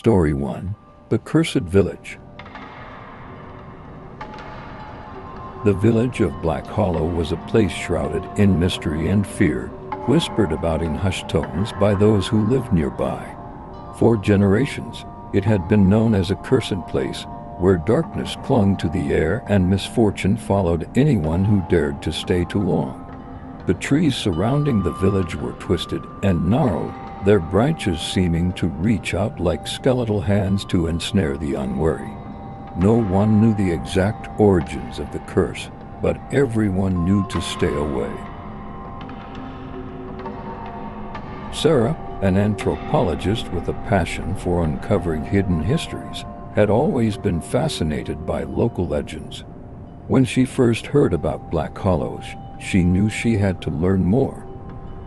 Story 1: The Cursed Village. The village of Black Hollow was a place shrouded in mystery and fear, whispered about in hushed tones by those who lived nearby. For generations, it had been known as a cursed place, where darkness clung to the air and misfortune followed anyone who dared to stay too long. The trees surrounding the village were twisted and gnarled, their branches seeming to reach out like skeletal hands to ensnare the unwary. No one knew the exact origins of the curse, but everyone knew to stay away. Sarah, an anthropologist with a passion for uncovering hidden histories, had always been fascinated by local legends. When she first heard about Black Hollow, she knew she had to learn more.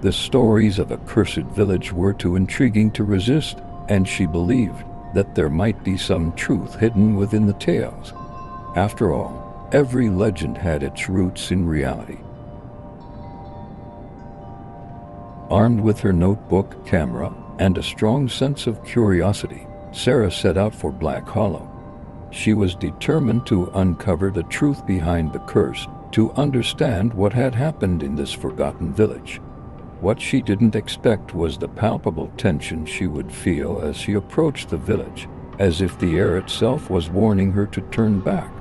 The stories of a cursed village were too intriguing to resist, and she believed that there might be some truth hidden within the tales. After all, every legend had its roots in reality. Armed with her notebook, camera, and a strong sense of curiosity, Sarah set out for Black Hollow. She was determined to uncover the truth behind the curse, to understand what had happened in this forgotten village. What she didn't expect was the palpable tension she would feel as she approached the village, as if the air itself was warning her to turn back.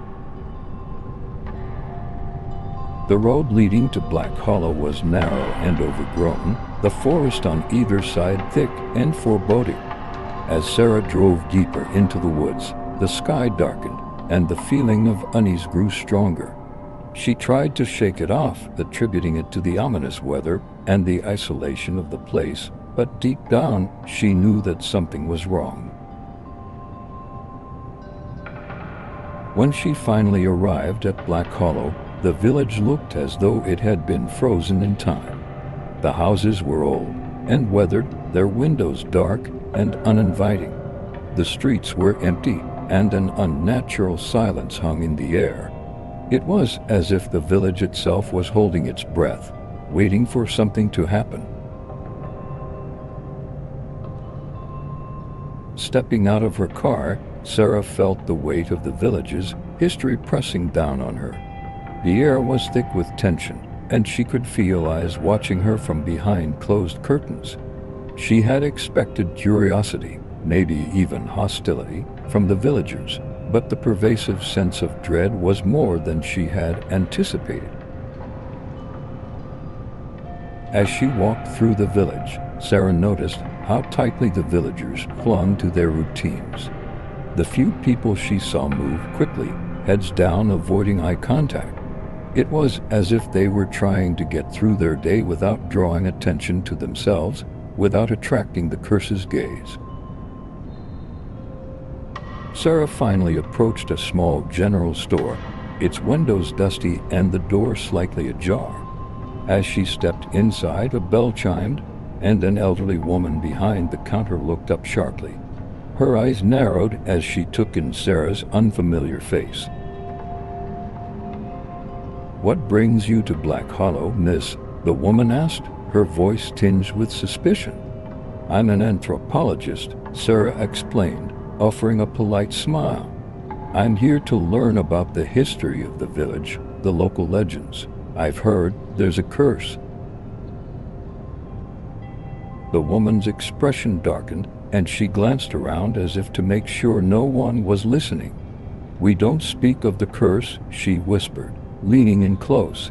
The road leading to Black Hollow was narrow and overgrown, the forest on either side thick and foreboding. As Sarah drove deeper into the woods, the sky darkened, and the feeling of unease grew stronger. She tried to shake it off, attributing it to the ominous weather and the isolation of the place, but deep down, she knew that something was wrong. When she finally arrived at Black Hollow, the village looked as though it had been frozen in time. The houses were old and weathered, their windows dark and uninviting. The streets were empty, and an unnatural silence hung in the air. It was as if the village itself was holding its breath, waiting for something to happen. Stepping out of her car, Sarah felt the weight of the village's history pressing down on her. The air was thick with tension, and she could feel eyes watching her from behind closed curtains. She had expected curiosity, maybe even hostility, from the villagers, but the pervasive sense of dread was more than she had anticipated. As she walked through the village, Sarah noticed how tightly the villagers clung to their routines. The few people she saw moved quickly, heads down, avoiding eye contact. It was as if they were trying to get through their day without drawing attention to themselves, without attracting the curse's gaze. Sarah finally approached a small general store, its windows dusty and the door slightly ajar. As she stepped inside, a bell chimed, and an elderly woman behind the counter looked up sharply. Her eyes narrowed as she took in Sarah's unfamiliar face. "What brings you to Black Hollow, miss?" the woman asked, her voice tinged with suspicion. "I'm an anthropologist," Sarah explained, offering a polite smile. "I'm here to learn about the history of the village, the local legends. I've heard there's a curse." The woman's expression darkened, and she glanced around as if to make sure no one was listening. "We don't speak of the curse," she whispered, leaning in close.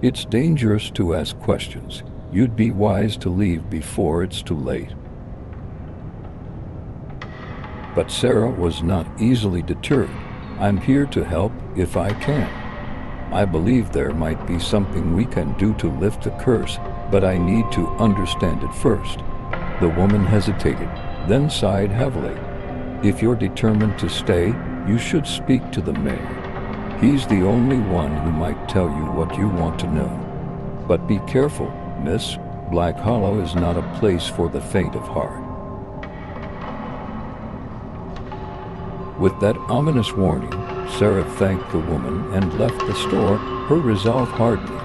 "It's dangerous to ask questions. You'd be wise to leave before it's too late." But Sarah was not easily deterred. "I'm here to help if I can. I believe there might be something we can do to lift the curse, but I need to understand it first." The woman hesitated, then sighed heavily. "If you're determined to stay, you should speak to the mayor. He's the only one who might tell you what you want to know. But be careful, miss. Black Hollow is not a place for the faint of heart." With that ominous warning, Sarah thanked the woman and left the store, her resolve hardening.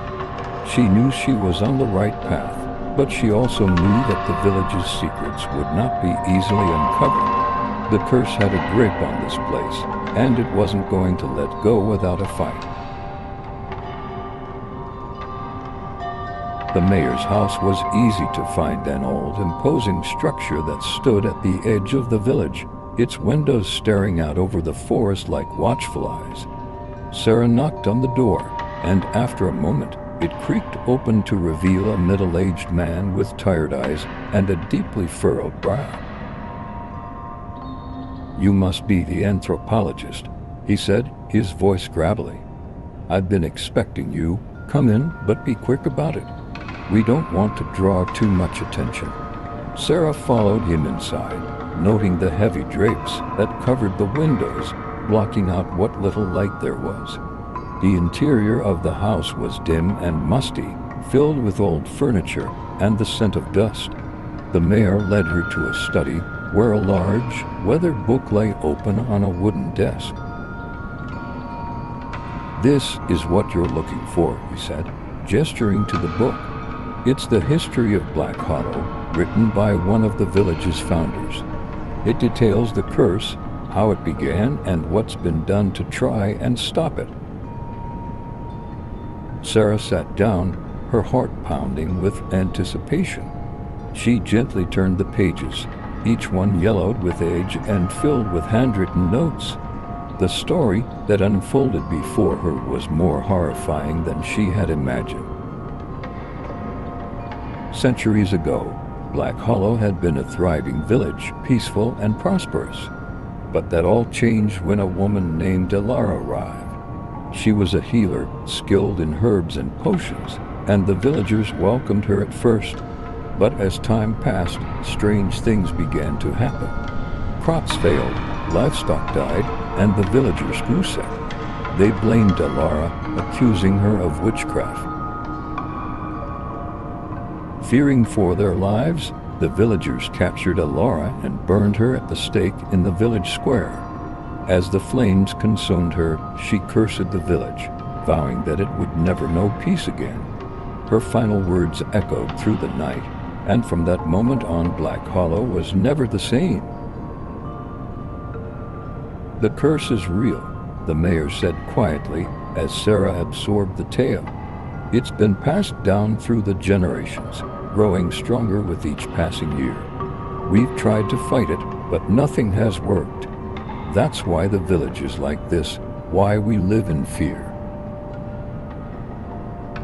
She knew she was on the right path, but she also knew that the village's secrets would not be easily uncovered. The curse had a grip on this place, and it wasn't going to let go without a fight. The mayor's house was easy to find, an old, imposing structure that stood at the edge of the village, its windows staring out over the forest like watchful eyes. Sarah knocked on the door, and after a moment, it creaked open to reveal a middle-aged man with tired eyes and a deeply furrowed brow. "You must be the anthropologist," he said, his voice gravelly. "I've been expecting you. Come in, but be quick about it. We don't want to draw too much attention." Sarah followed him inside, noting the heavy drapes that covered the windows, blocking out what little light there was. The interior of the house was dim and musty, filled with old furniture and the scent of dust. The mayor led her to a study where a large, weathered book lay open on a wooden desk. "This is what you're looking for," he said, gesturing to the book. "It's the history of Black Hollow, written by one of the village's founders. It details the curse, how it began, and what's been done to try and stop it." Sarah sat down, her heart pounding with anticipation. She gently turned the pages, each one yellowed with age and filled with handwritten notes. The story that unfolded before her was more horrifying than she had imagined. Centuries ago, Black Hollow had been a thriving village, peaceful and prosperous. But that all changed when a woman named Alara arrived. She was a healer, skilled in herbs and potions, and the villagers welcomed her at first. But as time passed, strange things began to happen. Crops failed, livestock died, and the villagers grew sick. They blamed Alara, accusing her of witchcraft. Fearing for their lives, the villagers captured Alara and burned her at the stake in the village square. As the flames consumed her, she cursed the village, vowing that it would never know peace again. Her final words echoed through the night, and from that moment on, Black Hollow was never the same. "The curse is real," the mayor said quietly as Sarah absorbed the tale. "It's been passed down through the generations, growing stronger with each passing year. We've tried to fight it, but nothing has worked. That's why the village is like this, why we live in fear."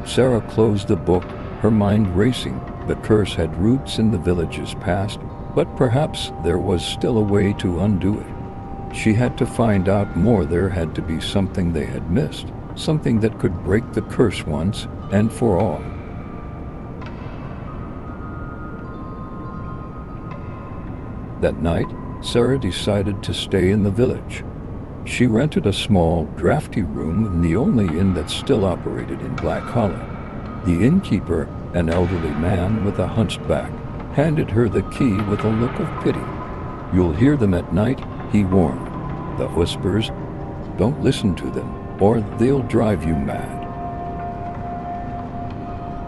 Sarah closed the book, her mind racing. The curse had roots in the village's past, but perhaps there was still a way to undo it. She had to find out more. There had to be something they had missed, something that could break the curse once and for all. That night, Sarah decided to stay in the village. She rented a small, drafty room in the only inn that still operated in Black Hollow. The innkeeper, an elderly man with a hunched back, handed her the key with a look of pity. "You'll hear them at night," he warned. "The whispers. Don't listen to them, or they'll drive you mad."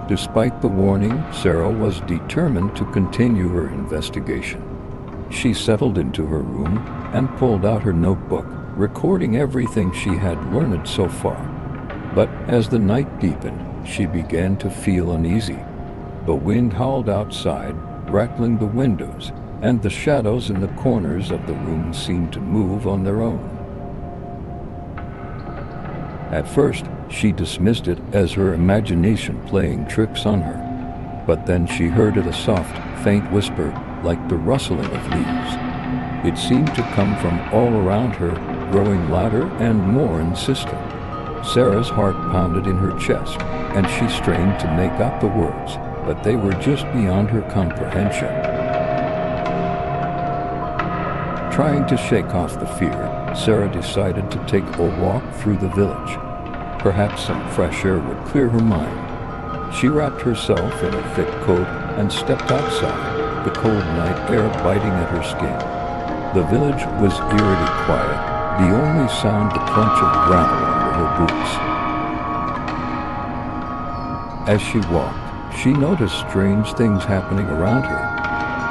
Despite the warning, Sarah was determined to continue her investigation. She settled into her room and pulled out her notebook, recording everything she had learned so far. But as the night deepened, she began to feel uneasy. The wind howled outside, rattling the windows, and the shadows in the corners of the room seemed to move on their own. At first, she dismissed it as her imagination playing tricks on her. But then she heard a soft, faint whisper, like the rustling of leaves. It seemed to come from all around her, growing louder and more insistent. Sarah's heart pounded in her chest, and she strained to make out the words, but they were just beyond her comprehension. Trying to shake off the fear, Sarah decided to take a walk through the village. Perhaps some fresh air would clear her mind. She wrapped herself in a thick coat and stepped outside, the cold night air biting at her skin. The village was eerily quiet, the only sound the crunch of gravel under her boots. As she walked, she noticed strange things happening around her.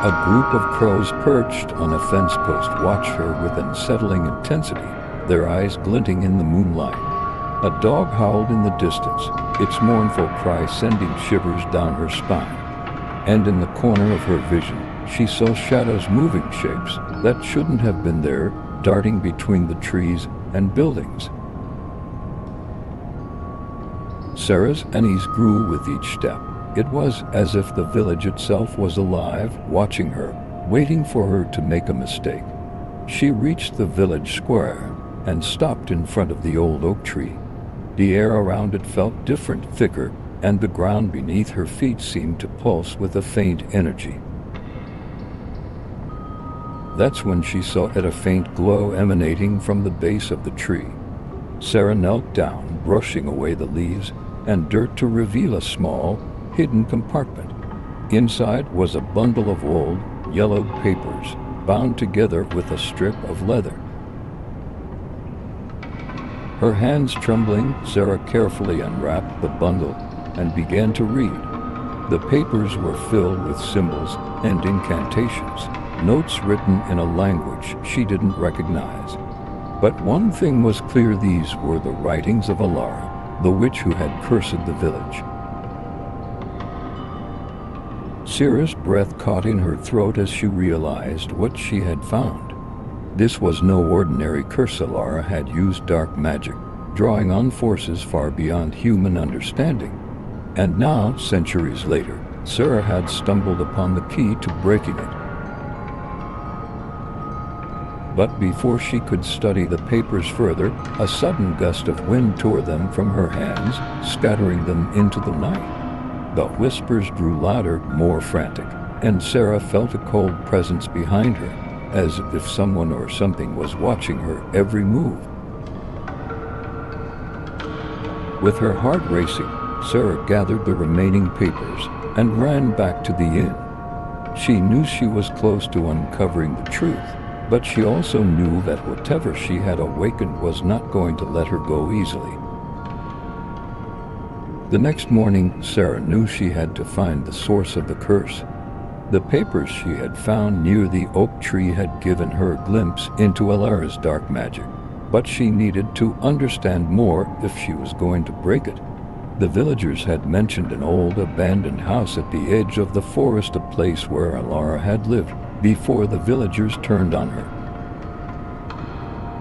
A group of crows perched on a fence post watched her with unsettling intensity, their eyes glinting in the moonlight. A dog howled in the distance, its mournful cry sending shivers down her spine. And in the corner of her vision, she saw shadows, moving shapes that shouldn't have been there, darting between the trees and buildings. Sarah's unease grew with each step. It was as if the village itself was alive, watching her, waiting for her to make a mistake. She reached the village square and stopped in front of the old oak tree. The air around it felt different, thicker, and the ground beneath her feet seemed to pulse with a faint energy. That's when she saw a faint glow emanating from the base of the tree. Sarah knelt down, brushing away the leaves and dirt to reveal a small, hidden compartment. Inside was a bundle of old, yellowed papers, bound together with a strip of leather. Her hands trembling, Sarah carefully unwrapped the bundle and began to read. The papers were filled with symbols and incantations, notes written in a language she didn't recognize. But one thing was clear: these were the writings of Alara, the witch who had cursed the village. Sarah's breath caught in her throat as she realized what she had found. This was no ordinary curse. Alara had used dark magic, drawing on forces far beyond human understanding. And now, centuries later, Sarah had stumbled upon the key to breaking it. But before she could study the papers further, a sudden gust of wind tore them from her hands, scattering them into the night. The whispers grew louder, more frantic, and Sarah felt a cold presence behind her, as if someone or something was watching her every move. With her heart racing, Sarah gathered the remaining papers and ran back to the inn. She knew she was close to uncovering the truth, but she also knew that whatever she had awakened was not going to let her go easily. The next morning, Sarah knew she had to find the source of the curse. The papers she had found near the oak tree had given her a glimpse into Alara's dark magic, but she needed to understand more if she was going to break it. The villagers had mentioned an old abandoned house at the edge of the forest, a place where Alara had lived before the villagers turned on her.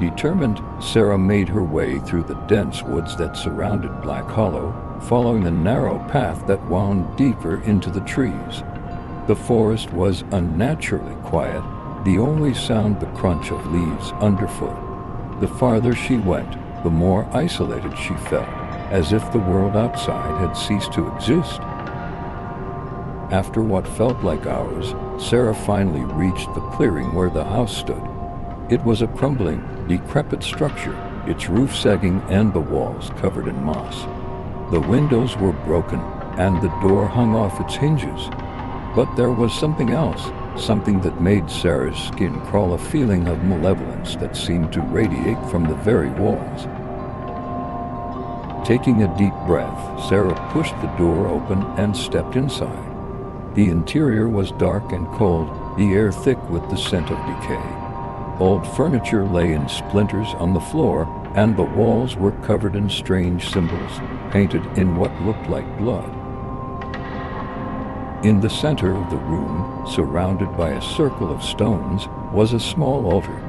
Determined, Sarah made her way through the dense woods that surrounded Black Hollow, following a narrow path that wound deeper into the trees. The forest was unnaturally quiet, the only sound the crunch of leaves underfoot. The farther she went, the more isolated she felt, as if the world outside had ceased to exist. After what felt like hours, Sarah finally reached the clearing where the house stood. It was a crumbling, decrepit structure, its roof sagging and the walls covered in moss. The windows were broken, and the door hung off its hinges. But there was something else, something that made Sarah's skin crawl, a feeling of malevolence that seemed to radiate from the very walls. Taking a deep breath, Sarah pushed the door open and stepped inside. The interior was dark and cold, the air thick with the scent of decay. Old furniture lay in splinters on the floor, and the walls were covered in strange symbols, painted in what looked like blood. In the center of the room, surrounded by a circle of stones, was a small altar.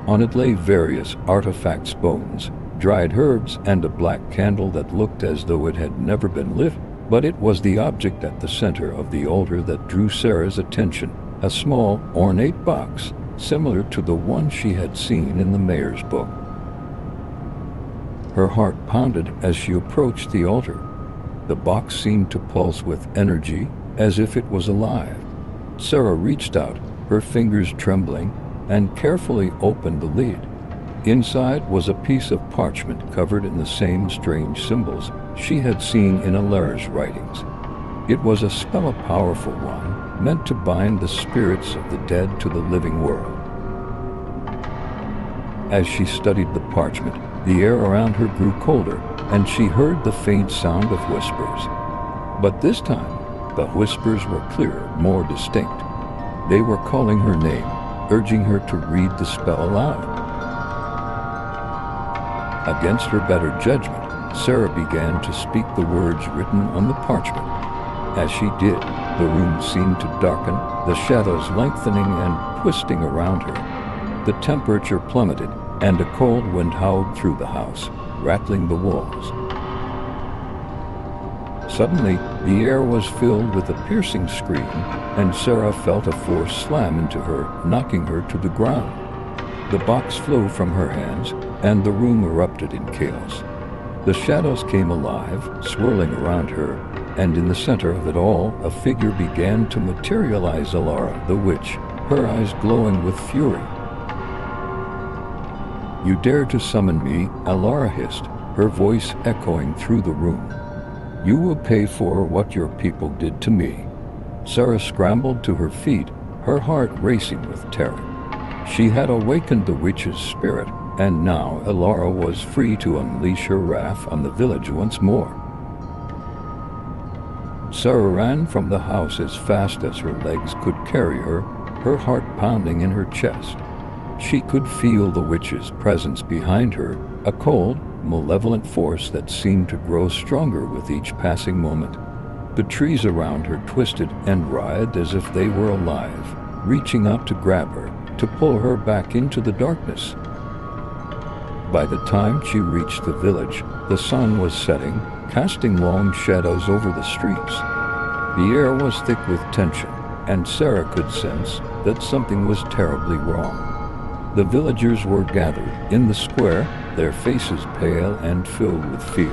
On it lay various artifacts, bones, dried herbs, and a black candle that looked as though it had never been lit. But it was the object at the center of the altar that drew Sarah's attention, a small, ornate box, similar to the one she had seen in the mayor's book. Her heart pounded as she approached the altar. The box seemed to pulse with energy, as if it was alive. Sarah reached out, her fingers trembling, and carefully opened the lid. Inside was a piece of parchment covered in the same strange symbols she had seen in Alara's writings. It was a spell, a powerful one, meant to bind the spirits of the dead to the living world. As she studied the parchment, the air around her grew colder, and she heard the faint sound of whispers. But this time, the whispers were clearer, more distinct. They were calling her name, urging her to read the spell aloud. Against her better judgment, Sarah began to speak the words written on the parchment. As she did, the room seemed to darken, the shadows lengthening and twisting around her. The temperature plummeted, and a cold wind howled through the house, rattling the walls. Suddenly, the air was filled with a piercing scream, and Sarah felt a force slam into her, knocking her to the ground. The box flew from her hands, and the room erupted in chaos. The shadows came alive, swirling around her, and in the center of it all, a figure began to materialize. Alara, the witch, her eyes glowing with fury. "You dare to summon me," Alara hissed, her voice echoing through the room. "You will pay for what your people did to me." Sarah scrambled to her feet, her heart racing with terror. She had awakened the witch's spirit, and now Alara was free to unleash her wrath on the village once more. Sarah ran from the house as fast as her legs could carry her, her heart pounding in her chest. She could feel the witch's presence behind her, a cold, malevolent force that seemed to grow stronger with each passing moment. The trees around her twisted and writhed as if they were alive, reaching out to grab her, to pull her back into the darkness. By the time she reached the village, the sun was setting, casting long shadows over the streets. The air was thick with tension, and Sarah could sense that something was terribly wrong. The villagers were gathered in the square, their faces pale and filled with fear.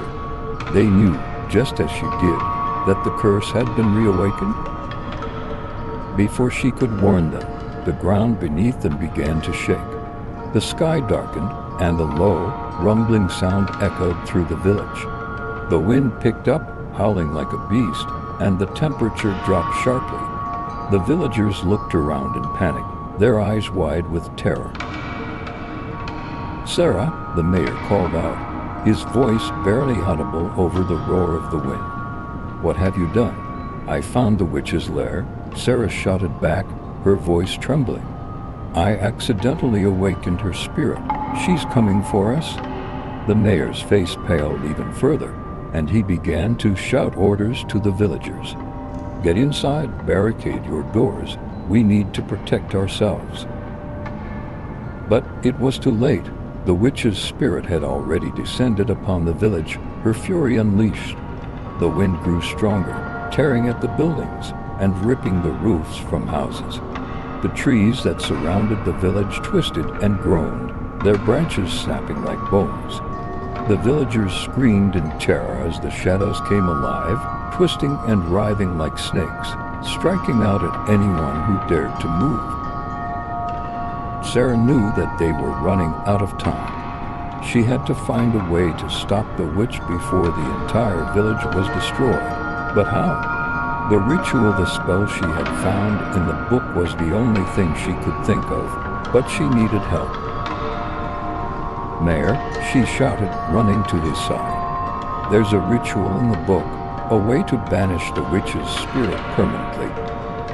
They knew, just as she did, that the curse had been reawakened. Before she could warn them, the ground beneath them began to shake. The sky darkened, and a low, rumbling sound echoed through the village. The wind picked up, howling like a beast, and the temperature dropped sharply. The villagers looked around in panic, their eyes wide with terror. "Sarah," the mayor called out, his voice barely audible over the roar of the wind. "What have you done?" "I found the witch's lair," Sarah shouted back, her voice trembling. "I accidentally awakened her spirit. She's coming for us." The mayor's face paled even further, and he began to shout orders to the villagers. "Get inside, barricade your doors. We need to protect ourselves." But it was too late. The witch's spirit had already descended upon the village, her fury unleashed. The wind grew stronger, tearing at the buildings and ripping the roofs from houses. The trees that surrounded the village twisted and groaned, their branches snapping like bones. The villagers screamed in terror as the shadows came alive, twisting and writhing like snakes, striking out at anyone who dared to move. Sarah knew that they were running out of time. She had to find a way to stop the witch before the entire village was destroyed. But how? The ritual, the spell she had found in the book was the only thing she could think of, but she needed help. "Mayor," she shouted, running to his side. "There's a ritual in the book, a way to banish the witch's spirit permanently.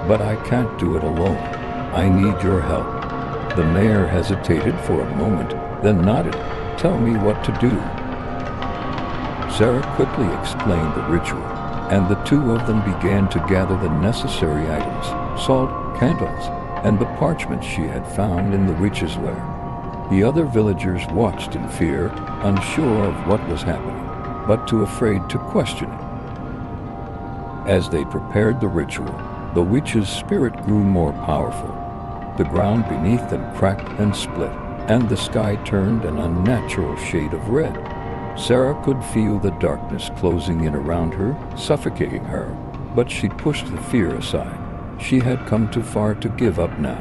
But I can't do it alone. I need your help." The mayor hesitated for a moment, then nodded. "Tell me what to do." Sarah quickly explained the ritual, and the two of them began to gather the necessary items, salt, candles, and the parchment she had found in the witch's lair. The other villagers watched in fear, unsure of what was happening, but too afraid to question it. As they prepared the ritual, the witch's spirit grew more powerful. The ground beneath them cracked and split, and the sky turned an unnatural shade of red. Sarah could feel the darkness closing in around her, suffocating her, but she pushed the fear aside. She had come too far to give up now.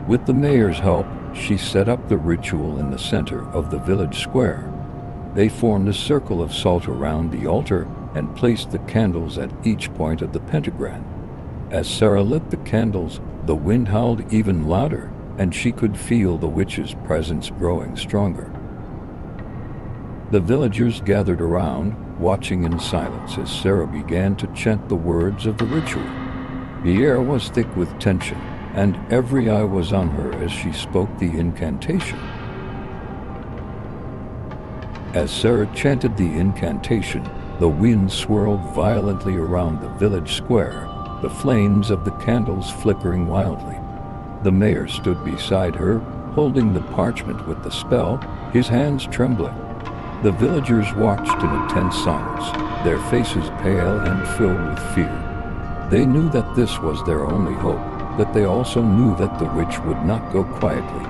With the mayor's help, she set up the ritual in the center of the village square. They formed a circle of salt around the altar and placed the candles at each point of the pentagram. As Sarah lit the candles, the wind howled even louder, and she could feel the witch's presence growing stronger. The villagers gathered around, watching in silence as Sarah began to chant the words of the ritual. The air was thick with tension, and every eye was on her as she spoke the incantation. As Sarah chanted the incantation, the wind swirled violently around the village square, the flames of the candles flickering wildly. The mayor stood beside her, holding the parchment with the spell, his hands trembling. The villagers watched in a tense silence, their faces pale and filled with fear. They knew that this was their only hope, but they also knew that the witch would not go quietly.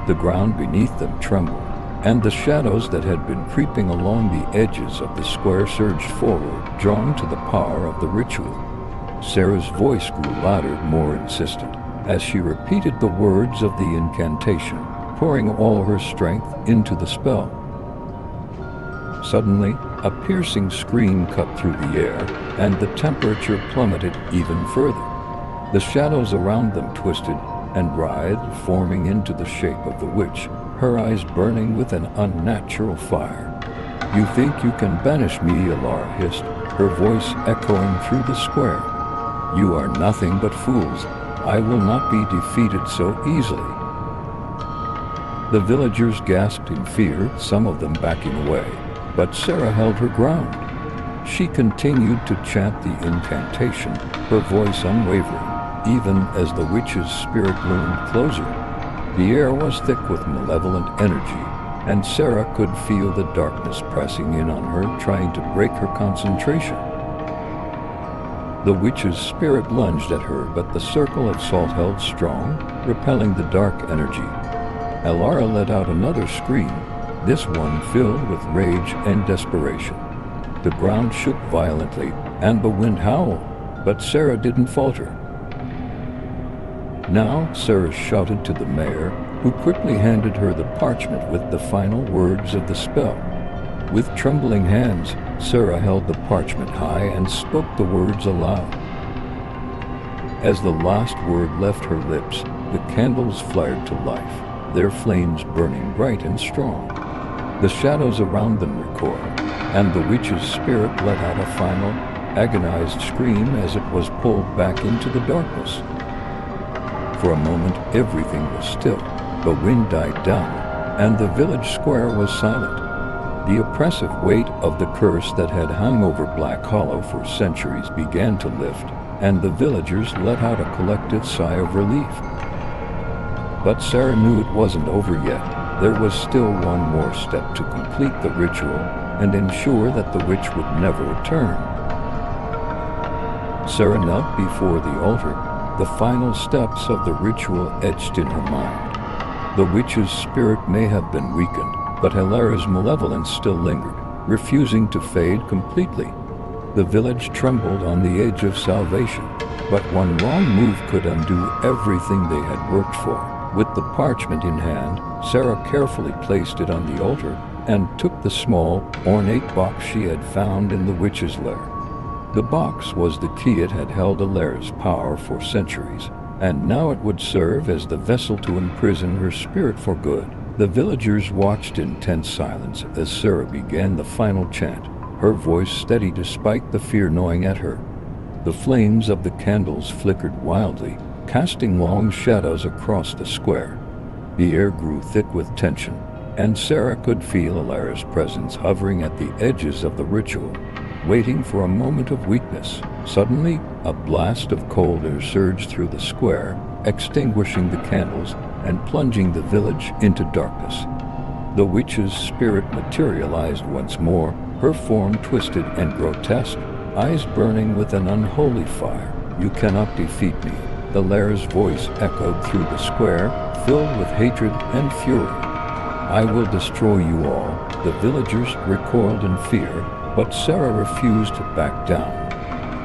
The ground beneath them trembled, and the shadows that had been creeping along the edges of the square surged forward, drawn to the power of the ritual. Sarah's voice grew louder, more insistent, as she repeated the words of the incantation, pouring all her strength into the spell. Suddenly, a piercing scream cut through the air, and the temperature plummeted even further. The shadows around them twisted and writhed, forming into the shape of the witch, her eyes burning with an unnatural fire. "You think you can banish me," Alara hissed, her voice echoing through the square. "You are nothing but fools. I will not be defeated so easily." The villagers gasped in fear, some of them backing away, but Sarah held her ground. She continued to chant the incantation, her voice unwavering, even as the witch's spirit loomed closer. The air was thick with malevolent energy, and Sarah could feel the darkness pressing in on her, trying to break her concentration. The witch's spirit lunged at her, but the circle of salt held strong, repelling the dark energy. Alara let out another scream, this one filled with rage and desperation. The ground shook violently, and the wind howled, but Sarah didn't falter. Now Sarah shouted to the mayor, who quickly handed her the parchment with the final words of the spell. With trembling hands, Sarah held the parchment high and spoke the words aloud. As the last word left her lips, the candles flared to life, their flames burning bright and strong. The shadows around them recoiled, and the witch's spirit let out a final, agonized scream as it was pulled back into the darkness. For a moment, everything was still. The wind died down, and the village square was silent. The oppressive weight of the curse that had hung over Black Hollow for centuries began to lift, and the villagers let out a collective sigh of relief. But Sarah knew it wasn't over yet. There was still one more step to complete the ritual and ensure that the witch would never return. Sarah knelt before the altar, the final steps of the ritual etched in her mind. The witch's spirit may have been weakened, but Alara's malevolence still lingered, refusing to fade completely. The village trembled on the edge of salvation, but one wrong move could undo everything they had worked for. With the parchment in hand, Sarah carefully placed it on the altar and took the small, ornate box she had found in the witch's lair. The box was the key it had held Alara's power for centuries, and now it would serve as the vessel to imprison her spirit for good. The villagers watched in tense silence as Sarah began the final chant, her voice steady despite the fear gnawing at her. The flames of the candles flickered wildly, casting long shadows across the square. The air grew thick with tension, and Sarah could feel Alara's presence hovering at the edges of the ritual, waiting for a moment of weakness. Suddenly, a blast of cold air surged through the square, extinguishing the candles and plunging the village into darkness. The witch's spirit materialized once more, her form twisted and grotesque, eyes burning with an unholy fire. "You cannot defeat me," the lair's voice echoed through the square, filled with hatred and fury. "I will destroy you all." The villagers recoiled in fear, but Sarah refused to back down.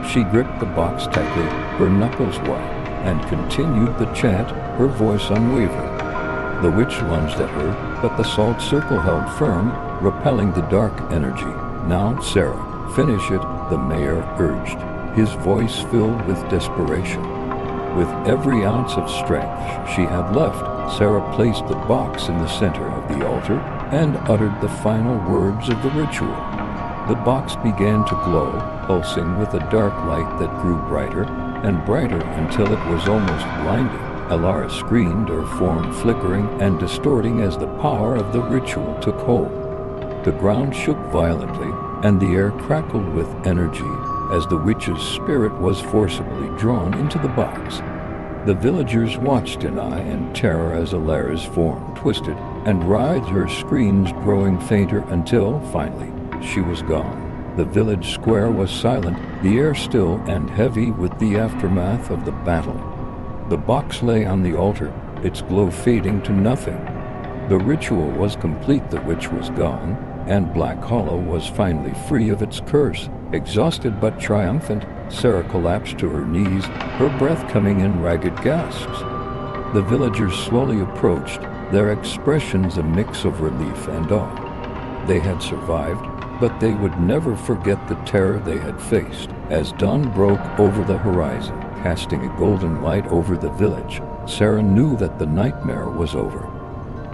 She gripped the box tightly, her knuckles white, and continued the chant, her voice unwavering. The witch lunged at her, but the salt circle held firm, repelling the dark energy. "Now, Sarah, finish it," the mayor urged, his voice filled with desperation. With every ounce of strength she had left, Sarah placed the box in the center of the altar and uttered the final words of the ritual. The box began to glow, pulsing with a dark light that grew brighter and brighter until it was almost blinding. Alara screamed, her form flickering and distorting as the power of the ritual took hold. The ground shook violently, and the air crackled with energy as the witch's spirit was forcibly drawn into the box. The villagers watched in awe and terror as Alara's form twisted and writhed, her screams growing fainter until, finally, she was gone. The village square was silent, the air still and heavy with the aftermath of the battle. The box lay on the altar, its glow fading to nothing. The ritual was complete, the witch was gone, and Black Hollow was finally free of its curse. Exhausted but triumphant, Sarah collapsed to her knees, her breath coming in ragged gasps. The villagers slowly approached, their expressions a mix of relief and awe. They had survived, but they would never forget the terror they had faced. As dawn broke over the horizon, casting a golden light over the village, Sarah knew that the nightmare was over.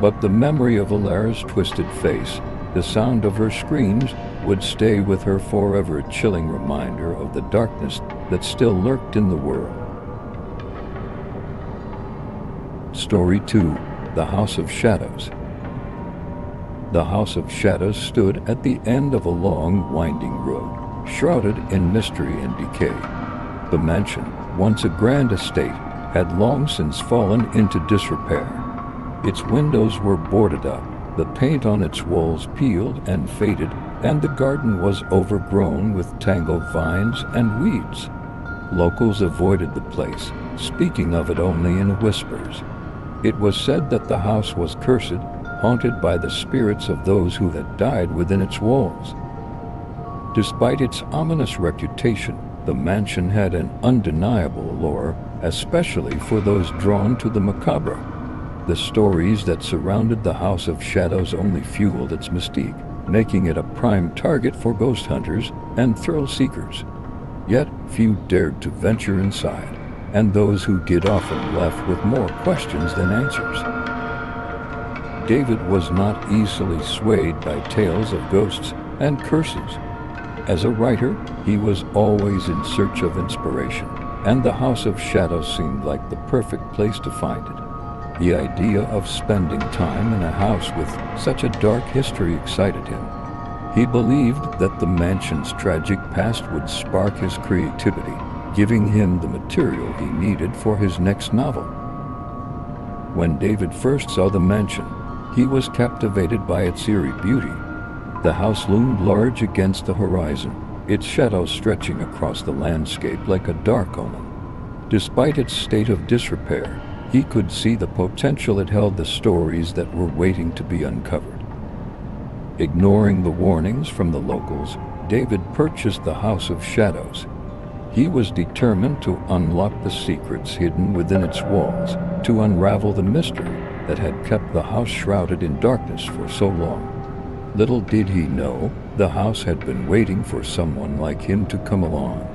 But the memory of Alara's twisted face, the sound of her screams, would stay with her forever, a chilling reminder of the darkness that still lurked in the world. Story 2: The House of Shadows. The House of Shadows stood at the end of a long, winding road, shrouded in mystery and decay. The mansion, once a grand estate, had long since fallen into disrepair. Its windows were boarded up, the paint on its walls peeled and faded, and the garden was overgrown with tangled vines and weeds. Locals avoided the place, speaking of it only in whispers. It was said that the house was cursed, haunted by the spirits of those who had died within its walls. Despite its ominous reputation, the mansion had an undeniable allure, especially for those drawn to the macabre. The stories that surrounded the House of Shadows only fueled its mystique, making it a prime target for ghost hunters and thrill seekers. Yet few dared to venture inside, and those who did often left with more questions than answers. David was not easily swayed by tales of ghosts and curses. As a writer, he was always in search of inspiration, and the House of Shadows seemed like the perfect place to find it. The idea of spending time in a house with such a dark history excited him. He believed that the mansion's tragic past would spark his creativity, giving him the material he needed for his next novel. When David first saw the mansion, he was captivated by its eerie beauty. The house loomed large against the horizon, its shadows stretching across the landscape like a dark omen. Despite its state of disrepair, he could see the potential it held, the stories that were waiting to be uncovered. Ignoring the warnings from the locals, David purchased the House of Shadows. He was determined to unlock the secrets hidden within its walls, to unravel the mystery that had kept the house shrouded in darkness for so long. Little did he know, the house had been waiting for someone like him to come along.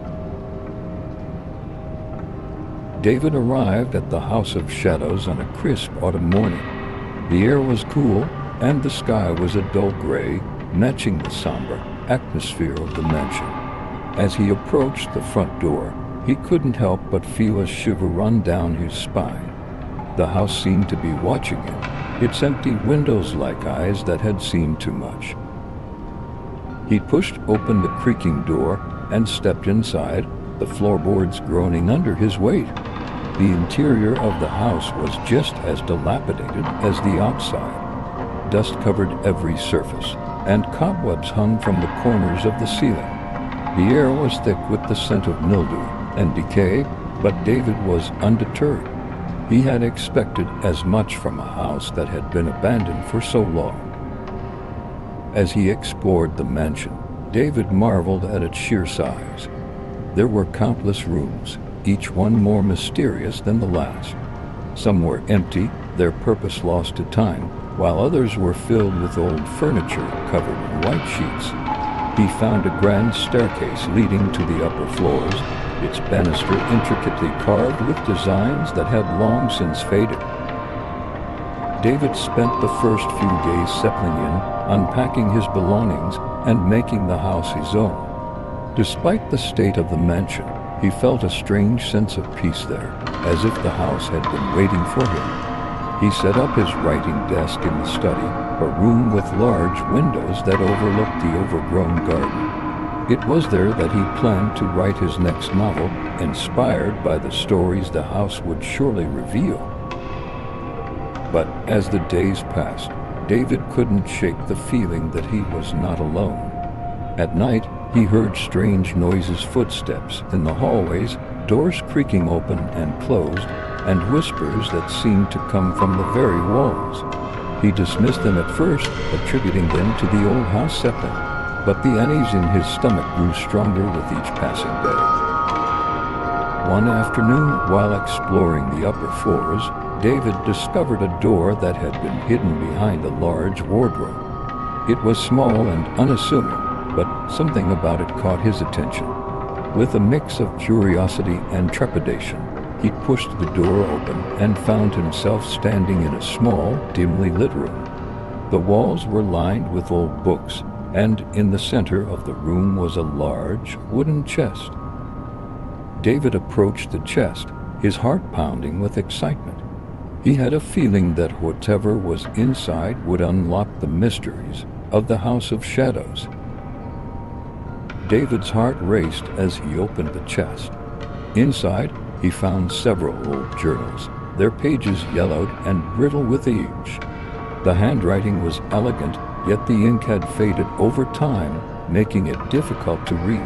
David arrived at the House of Shadows on a crisp autumn morning. The air was cool, and the sky was a dull gray, matching the somber atmosphere of the mansion. As he approached the front door, he couldn't help but feel a shiver run down his spine. The house seemed to be watching him, its empty windows like eyes that had seen too much. He pushed open the creaking door and stepped inside, the floorboards groaning under his weight. The interior of the house was just as dilapidated as the outside. Dust covered every surface, and cobwebs hung from the corners of the ceiling. The air was thick with the scent of mildew and decay, but David was undeterred. He had expected as much from a house that had been abandoned for so long. As he explored the mansion, David marveled at its sheer size. There were countless rooms, each one more mysterious than the last. Some were empty, their purpose lost to time, while others were filled with old furniture covered in white sheets. He found a grand staircase leading to the upper floors, its banister intricately carved with designs that had long since faded. David spent the first few days settling in, unpacking his belongings, and making the house his own. Despite the state of the mansion, he felt a strange sense of peace there, as if the house had been waiting for him. He set up his writing desk in the study, a room with large windows that overlooked the overgrown garden. It was there that he planned to write his next novel, inspired by the stories the house would surely reveal. But as the days passed, David couldn't shake the feeling that he was not alone. At night, he heard strange noises, footsteps in the hallways, doors creaking open and closed, and whispers that seemed to come from the very walls. He dismissed them at first, attributing them to the old house settling, but the unease in his stomach grew stronger with each passing day. One afternoon, while exploring the upper floors, David discovered a door that had been hidden behind a large wardrobe. It was small and unassuming, but something about it caught his attention. With a mix of curiosity and trepidation, he pushed the door open and found himself standing in a small, dimly lit room. The walls were lined with old books, and in the center of the room was a large wooden chest. David approached the chest, his heart pounding with excitement. He had a feeling that whatever was inside would unlock the mysteries of the House of Shadows. David's heart raced as he opened the chest. Inside, he found several old journals, their pages yellowed and brittle with age. The handwriting was elegant, yet the ink had faded over time, making it difficult to read.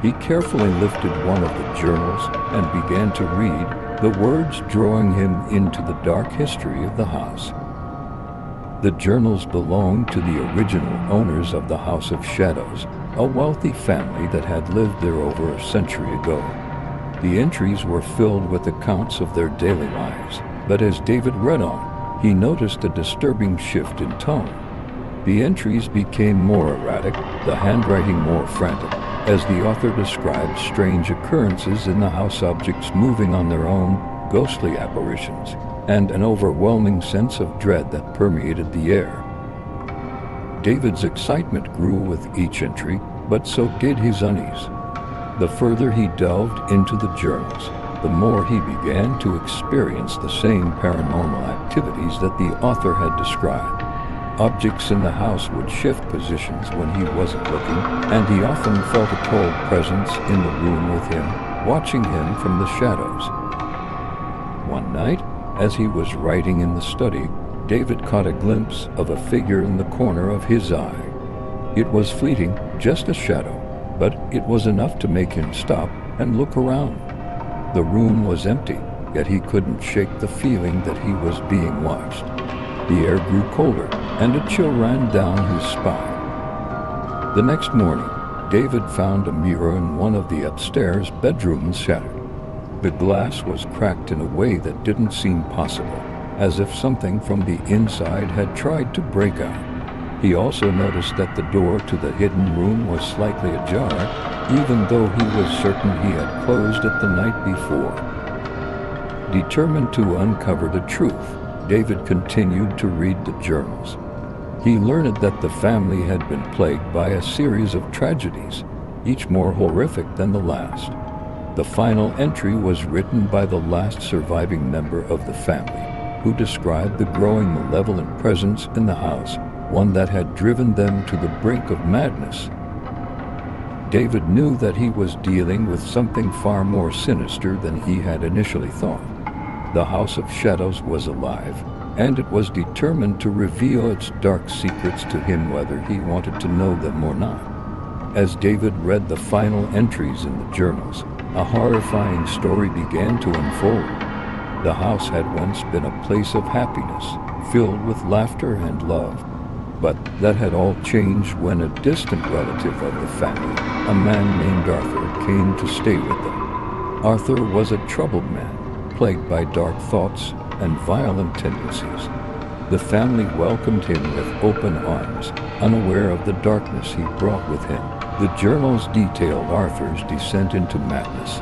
He carefully lifted one of the journals and began to read, the words drawing him into the dark history of the house. The journals belonged to the original owners of the House of Shadows, a wealthy family that had lived there over a century ago. The entries were filled with accounts of their daily lives, but as David read on, he noticed a disturbing shift in tone. The entries became more erratic, the handwriting more frantic, as the author described strange occurrences in the house, objects moving on their own, ghostly apparitions, and an overwhelming sense of dread that permeated the air. David's excitement grew with each entry, but so did his unease. The further he delved into the journals, the more he began to experience the same paranormal activities that the author had described. Objects in the house would shift positions when he wasn't looking, and he often felt a cold presence in the room with him, watching him from the shadows. One night, as he was writing in the study, David caught a glimpse of a figure in the corner of his eye. It was fleeting, just a shadow, but it was enough to make him stop and look around. The room was empty, yet he couldn't shake the feeling that he was being watched. The air grew colder, and a chill ran down his spine. The next morning, David found a mirror in one of the upstairs bedrooms shattered. The glass was cracked in a way that didn't seem possible, as if something from the inside had tried to break out. He also noticed that the door to the hidden room was slightly ajar, even though he was certain he had closed it the night before. Determined to uncover the truth, David continued to read the journals. He learned that the family had been plagued by a series of tragedies, each more horrific than the last. The final entry was written by the last surviving member of the family, who described the growing malevolent presence in the house, one that had driven them to the brink of madness. David knew that he was dealing with something far more sinister than he had initially thought. The House of Shadows was alive, and it was determined to reveal its dark secrets to him whether he wanted to know them or not. As David read the final entries in the journals, a horrifying story began to unfold. The house had once been a place of happiness, filled with laughter and love. But that had all changed when a distant relative of the family, a man named Arthur, came to stay with them. Arthur was a troubled man, plagued by dark thoughts and violent tendencies. The family welcomed him with open arms, unaware of the darkness he brought with him. The journals detailed Arthur's descent into madness.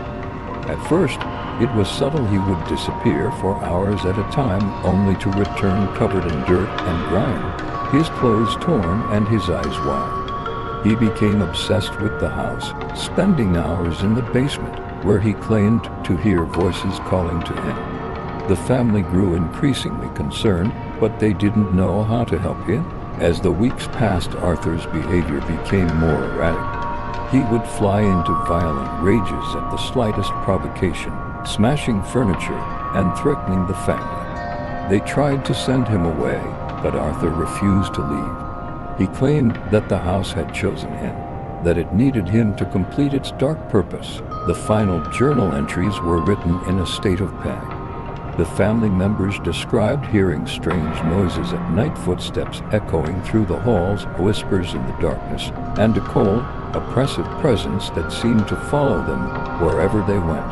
At first, It was subtle. He would disappear for hours at a time, only to return covered in dirt and grime, his clothes torn and his eyes wide. He became obsessed with the house, spending hours in the basement, where he claimed to hear voices calling to him. The family grew increasingly concerned, but they didn't know how to help him. As the weeks passed, Arthur's behavior became more erratic. He would fly into violent rages at the slightest provocation, smashing furniture and threatening the family. They tried to send him away, but Arthur refused to leave. He claimed that the house had chosen him, that it needed him to complete its dark purpose. The final journal entries were written in a state of panic. The family members described hearing strange noises at night, footsteps echoing through the halls, whispers in the darkness, and a cold, oppressive presence that seemed to follow them wherever they went.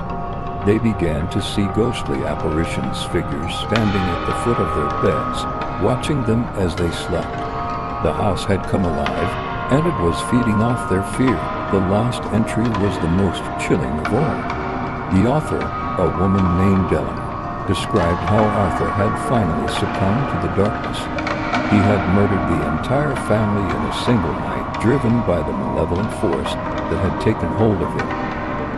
They began to see ghostly apparitions, figures standing at the foot of their beds, watching them as they slept. The house had come alive, and it was feeding off their fear. The last entry was the most chilling of all. The author, a woman named Eleanor, described how Arthur had finally succumbed to the darkness. He had murdered the entire family in a single night, driven by the malevolent force that had taken hold of him.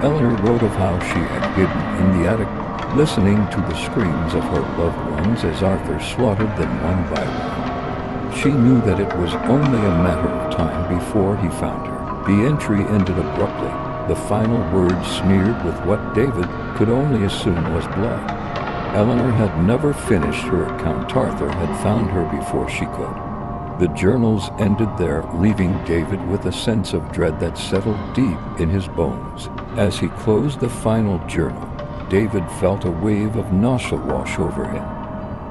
Eleanor wrote of how she had hidden in the attic, listening to the screams of her loved ones as Arthur slaughtered them one by one. She knew that it was only a matter of time before he found her. The entry ended abruptly, the final words smeared with what David could only assume was blood. Eleanor had never finished her account. Arthur had found her before she could. The journals ended there, leaving David with a sense of dread that settled deep in his bones. As he closed the final journal, David felt a wave of nausea wash over him.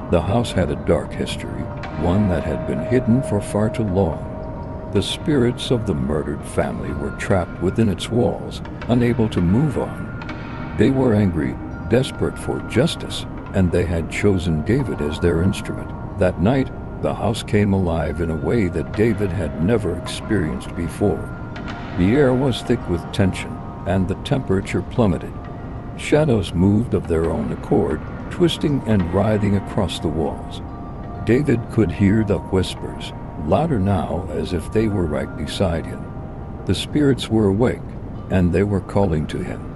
The house had a dark history, one that had been hidden for far too long. The spirits of the murdered family were trapped within its walls, unable to move on. They were angry, desperate for justice, and they had chosen David as their instrument. That night, the house came alive in a way that David had never experienced before. The air was thick with tension, and the temperature plummeted. Shadows moved of their own accord, twisting and writhing across the walls. David could hear the whispers, louder now as if they were right beside him. The spirits were awake, and they were calling to him.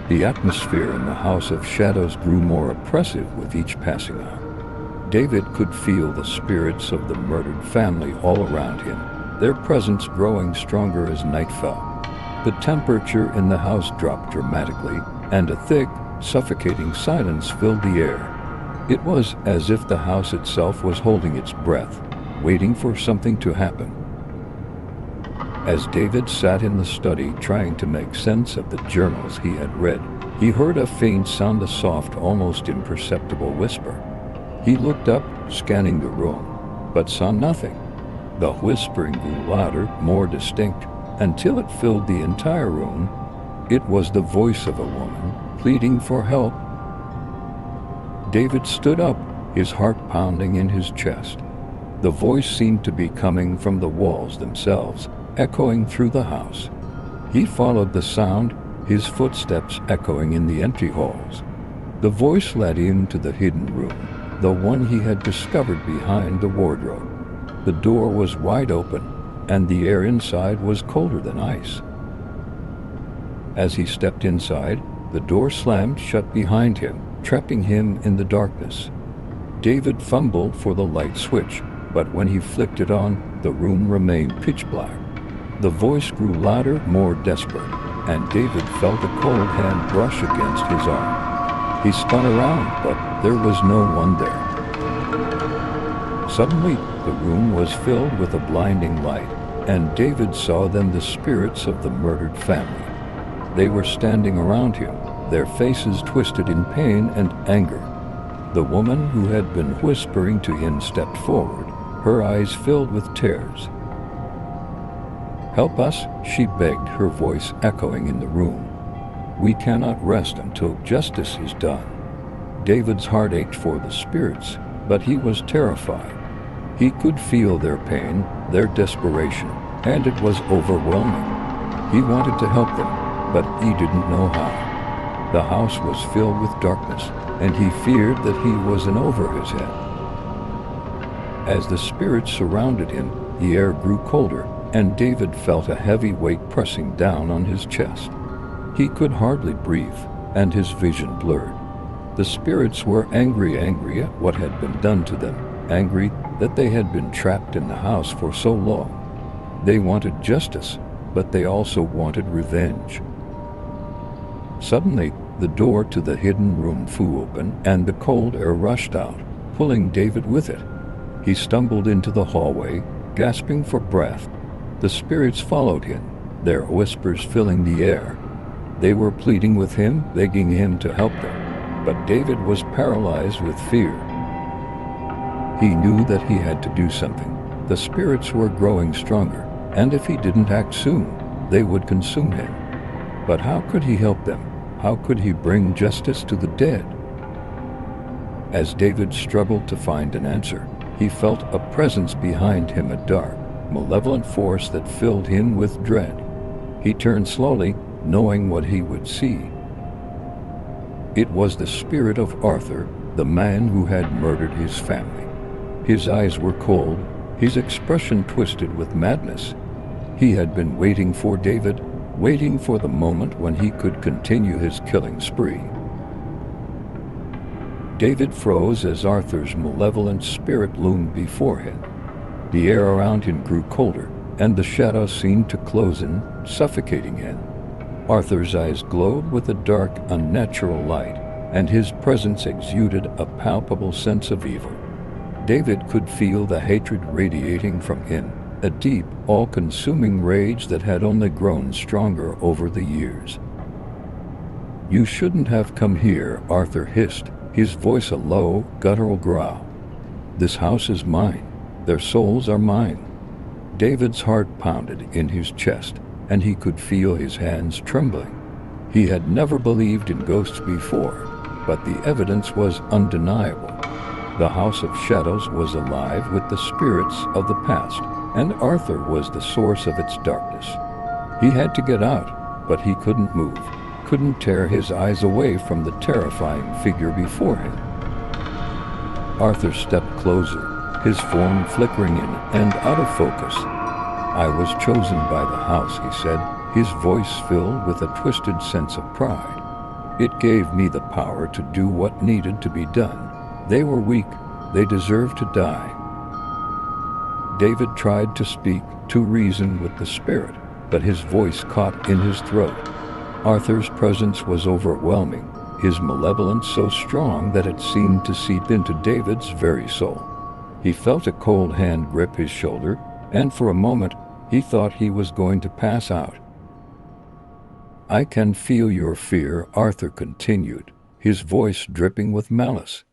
The atmosphere in the House of Shadows grew more oppressive with each passing hour. David could feel the spirits of the murdered family all around him, their presence growing stronger as night fell. The temperature in the house dropped dramatically, and a thick, suffocating silence filled the air. It was as if the house itself was holding its breath, waiting for something to happen. As David sat in the study trying to make sense of the journals he had read, he heard a faint sound, a soft, almost imperceptible whisper. He looked up, scanning the room, but saw nothing. The whispering grew louder, more distinct, until it filled the entire room. It was the voice of a woman, pleading for help. David stood up, his heart pounding in his chest. The voice seemed to be coming from the walls themselves, echoing through the house. He followed the sound, his footsteps echoing in the empty halls. The voice led him to the hidden room, the one he had discovered behind the wardrobe. The door was wide open, and the air inside was colder than ice. As he stepped inside, the door slammed shut behind him, trapping him in the darkness. David fumbled for the light switch, but when he flicked it on, the room remained pitch black. The voice grew louder, more desperate, and David felt a cold hand brush against his arm. He spun around, but there was no one there. Suddenly, the room was filled with a blinding light, and David saw them, the spirits of the murdered family. They were standing around him, their faces twisted in pain and anger. The woman who had been whispering to him stepped forward, her eyes filled with tears. "Help us," she begged, her voice echoing in the room. "We cannot rest until justice is done." David's heart ached for the spirits, but he was terrified. He could feel their pain, their desperation, and it was overwhelming. He wanted to help them, but he didn't know how. The house was filled with darkness, and he feared that he was in over his head. As the spirits surrounded him, the air grew colder, and David felt a heavy weight pressing down on his chest. He could hardly breathe, and his vision blurred. The spirits were angry at what had been done to them, angry that they had been trapped in the house for so long. They wanted justice, but they also wanted revenge. Suddenly, the door to the hidden room flew open, and the cold air rushed out, pulling David with it. He stumbled into the hallway, gasping for breath. The spirits followed him, their whispers filling the air. They were pleading with him, begging him to help them, but David was paralyzed with fear. He knew that he had to do something. The spirits were growing stronger, and if he didn't act soon, they would consume him. But how could he help them? How could he bring justice to the dead? As David struggled to find an answer, he felt a presence behind him, a dark, malevolent force that filled him with dread. He turned slowly, knowing what he would see. It was the spirit of Arthur, the man who had murdered his family. His eyes were cold, his expression twisted with madness. He had been waiting for David, waiting for the moment when he could continue his killing spree. David froze as Arthur's malevolent spirit loomed before him. The air around him grew colder, and the shadows seemed to close in, suffocating him. Arthur's eyes glowed with a dark, unnatural light, and his presence exuded a palpable sense of evil. David could feel the hatred radiating from him, a deep, all-consuming rage that had only grown stronger over the years. "You shouldn't have come here," Arthur hissed, his voice a low, guttural growl. "This house is mine. Their souls are mine." David's heart pounded in his chest, and he could feel his hands trembling. He had never believed in ghosts before, but the evidence was undeniable. The House of Shadows was alive with the spirits of the past, and Arthur was the source of its darkness. He had to get out, but he couldn't move, couldn't tear his eyes away from the terrifying figure before him. Arthur stepped closer, his form flickering in and out of focus. "I was chosen by the house," he said, his voice filled with a twisted sense of pride. "It gave me the power to do what needed to be done. They were weak. They deserved to die." David tried to speak, to reason with the spirit, but his voice caught in his throat. Arthur's presence was overwhelming, his malevolence so strong that it seemed to seep into David's very soul. He felt a cold hand grip his shoulder, and for a moment he thought he was going to pass out. "I can feel your fear," Arthur continued, his voice dripping with malice.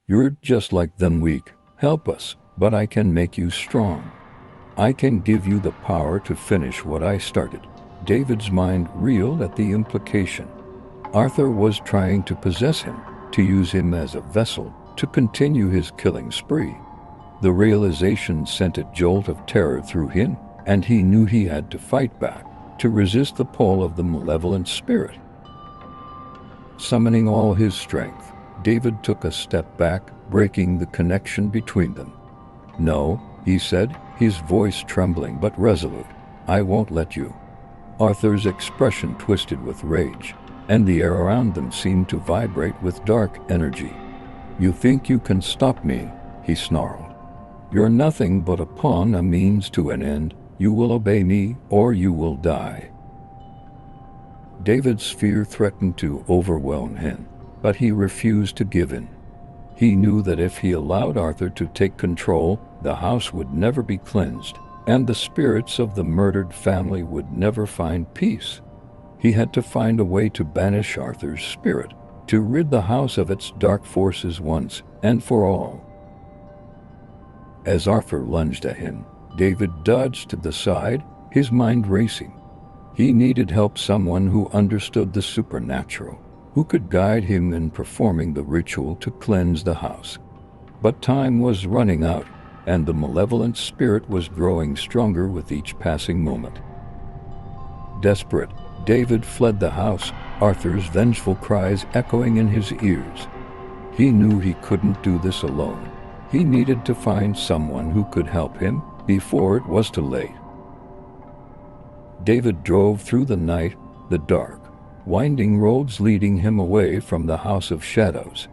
"You're just like them, weak. Help us, but I can make you strong. I can give you the power to finish what I started." David's mind reeled at the implication. Arthur was trying to possess him, to use him as a vessel, to continue his killing spree. The realization sent a jolt of terror through him, and he knew he had to fight back, to resist the pull of the malevolent spirit. Summoning all his strength, David took a step back, breaking the connection between them. "No," he said, his voice trembling but resolute. "I won't let you." Arthur's expression twisted with rage, and the air around them seemed to vibrate with dark energy. "You think you can stop me?" he snarled. "You're nothing but a pawn, a means to an end. You will obey me, or you will die." David's fear threatened to overwhelm him, but he refused to give in. He knew that if he allowed Arthur to take control, the house would never be cleansed, and the spirits of the murdered family would never find peace. He had to find a way to banish Arthur's spirit, to rid the house of its dark forces once and for all. As Arthur lunged at him, David dodged to the side, his mind racing. He needed help, someone who understood the supernatural, who could guide him in performing the ritual to cleanse the house. But time was running out, and the malevolent spirit was growing stronger with each passing moment. Desperate, David fled the house, Arthur's vengeful cries echoing in his ears. He knew he couldn't do this alone. He needed to find someone who could help him before it was too late. David drove through the night, the dark, winding roads leading him away from the House of Shadows.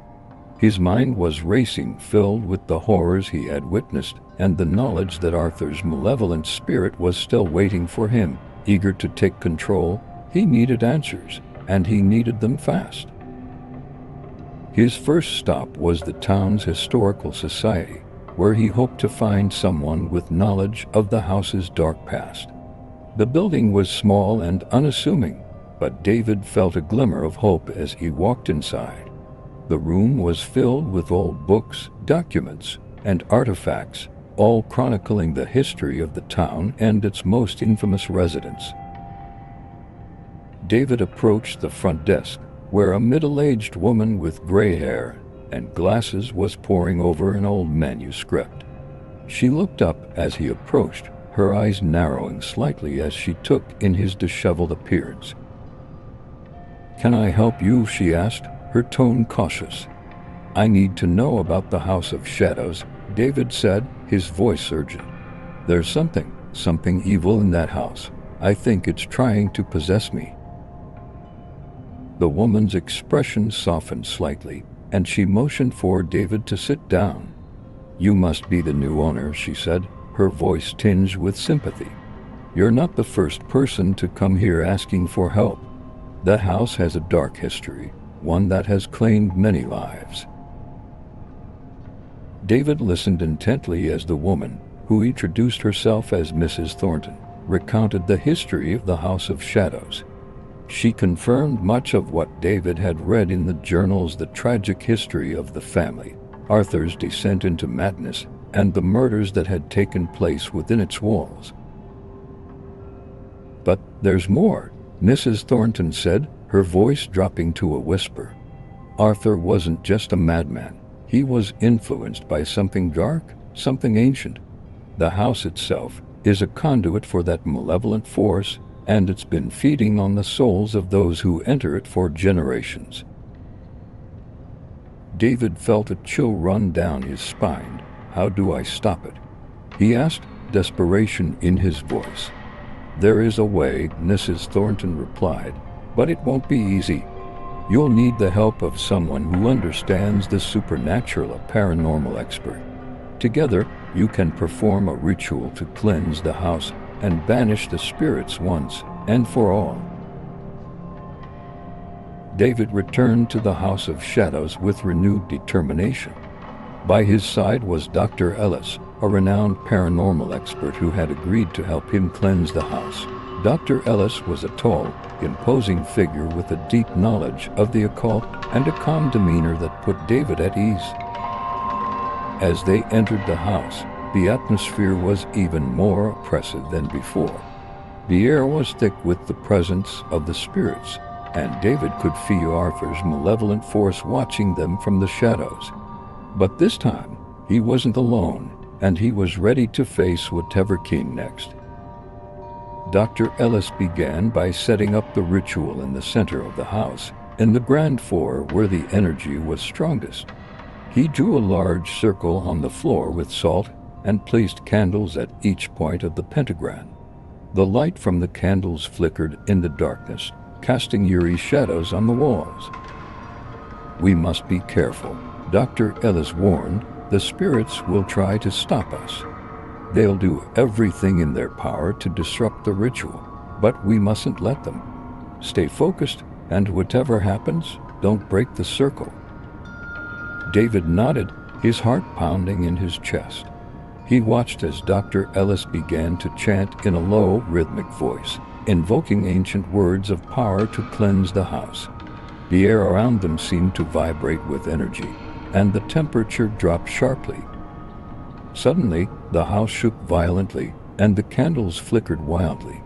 His mind was racing, filled with the horrors he had witnessed and the knowledge that Arthur's malevolent spirit was still waiting for him, eager to take control. He needed answers, and he needed them fast. His first stop was the town's historical society, where he hoped to find someone with knowledge of the house's dark past. The building was small and unassuming, but David felt a glimmer of hope as he walked inside. The room was filled with old books, documents, and artifacts, all chronicling the history of the town and its most infamous residents. David approached the front desk, where a middle-aged woman with gray hair and glasses was poring over an old manuscript. She looked up as he approached, her eyes narrowing slightly as she took in his disheveled appearance. "Can I help you?" she asked, her tone cautious. "I need to know about the House of Shadows," David said, his voice urgent. "There's something evil in that house. I think it's trying to possess me." The woman's expression softened slightly, and she motioned for David to sit down. "You must be the new owner," she said, her voice tinged with sympathy. "You're not the first person to come here asking for help. That house has a dark history, one that has claimed many lives." David listened intently as the woman, who introduced herself as Mrs. Thornton, recounted the history of the House of Shadows. She confirmed much of what David had read in the journals: the tragic history of the family, Arthur's descent into madness, and the murders that had taken place within its walls. "But there's more," Mrs. Thornton said, her voice dropping to a whisper. "Arthur wasn't just a madman. He was influenced by something dark, something ancient. The house itself is a conduit for that malevolent force, and it's been feeding on the souls of those who enter it for generations." David felt a chill run down his spine. "How do I stop it?" he asked, desperation in his voice. "There is a way," Mrs. Thornton replied, "but it won't be easy. You'll need the help of someone who understands the supernatural, a paranormal expert. Together, you can perform a ritual to cleanse the house and banish the spirits once and for all." David returned to the House of Shadows with renewed determination. By his side was Dr. Ellis, a renowned paranormal expert who had agreed to help him cleanse the house. Dr. Ellis was a tall, imposing figure with a deep knowledge of the occult and a calm demeanor that put David at ease. As they entered the house, the atmosphere was even more oppressive than before. The air was thick with the presence of the spirits, and David could feel Arthur's malevolent force watching them from the shadows. But this time, he wasn't alone, and he was ready to face whatever came next. Dr. Ellis began by setting up the ritual in the center of the house, in the ground floor where the energy was strongest. He drew a large circle on the floor with salt and placed candles at each point of the pentagram. The light from the candles flickered in the darkness, casting eerie shadows on the walls. "We must be careful," Dr. Ellis warned. "The spirits will try to stop us. They'll do everything in their power to disrupt the ritual, but we mustn't let them. Stay focused, and whatever happens, don't break the circle." David nodded, his heart pounding in his chest. He watched as Dr. Ellis began to chant in a low, rhythmic voice, invoking ancient words of power to cleanse the house. The air around them seemed to vibrate with energy, and the temperature dropped sharply. Suddenly, the house shook violently, and the candles flickered wildly.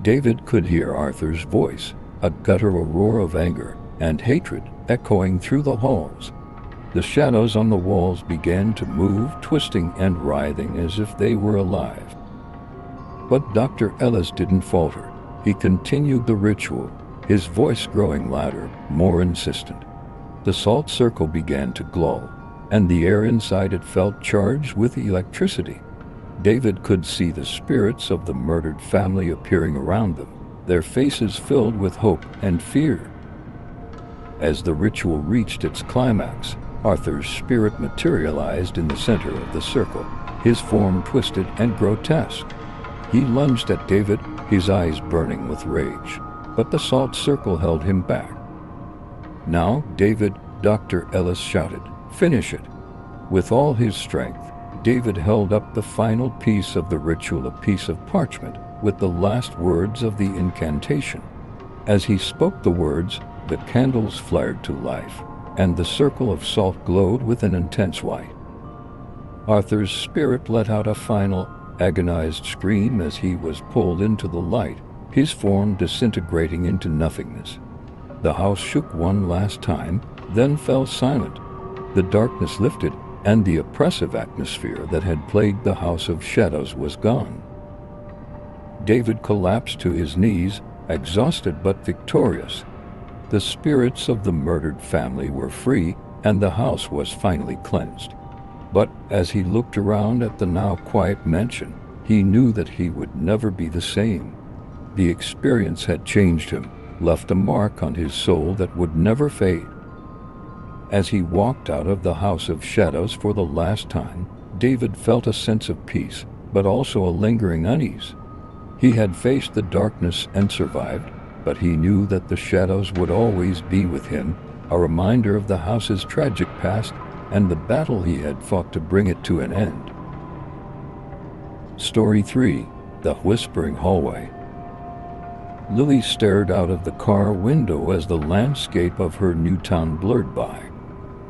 David could hear Arthur's voice, a guttural roar of anger and hatred echoing through the halls. The shadows on the walls began to move, twisting and writhing as if they were alive. But Dr. Ellis didn't falter. He continued the ritual, his voice growing louder, more insistent. The salt circle began to glow, and the air inside it felt charged with electricity. David could see the spirits of the murdered family appearing around them, their faces filled with hope and fear. As the ritual reached its climax, Arthur's spirit materialized in the center of the circle, his form twisted and grotesque. He lunged at David, his eyes burning with rage, but the salt circle held him back. "Now, David," Dr. Ellis shouted, "finish it." With all his strength, David held up the final piece of the ritual, a piece of parchment with the last words of the incantation. As he spoke the words, the candles flared to life, and the circle of salt glowed with an intense white. Arthur's spirit let out a final, agonized scream as he was pulled into the light, his form disintegrating into nothingness. The house shook one last time, then fell silent. The darkness lifted, and the oppressive atmosphere that had plagued the House of Shadows was gone. David collapsed to his knees, exhausted but victorious. The spirits of the murdered family were free, and the house was finally cleansed. But as he looked around at the now quiet mansion, he knew that he would never be the same. The experience had changed him, left a mark on his soul that would never fade. As he walked out of the House of Shadows for the last time, David felt a sense of peace, but also a lingering unease. He had faced the darkness and survived, but he knew that the shadows would always be with him, a reminder of the house's tragic past and the battle he had fought to bring it to an end. Story 3: The Whispering Hallway. Lily stared out of the car window as the landscape of her new town blurred by.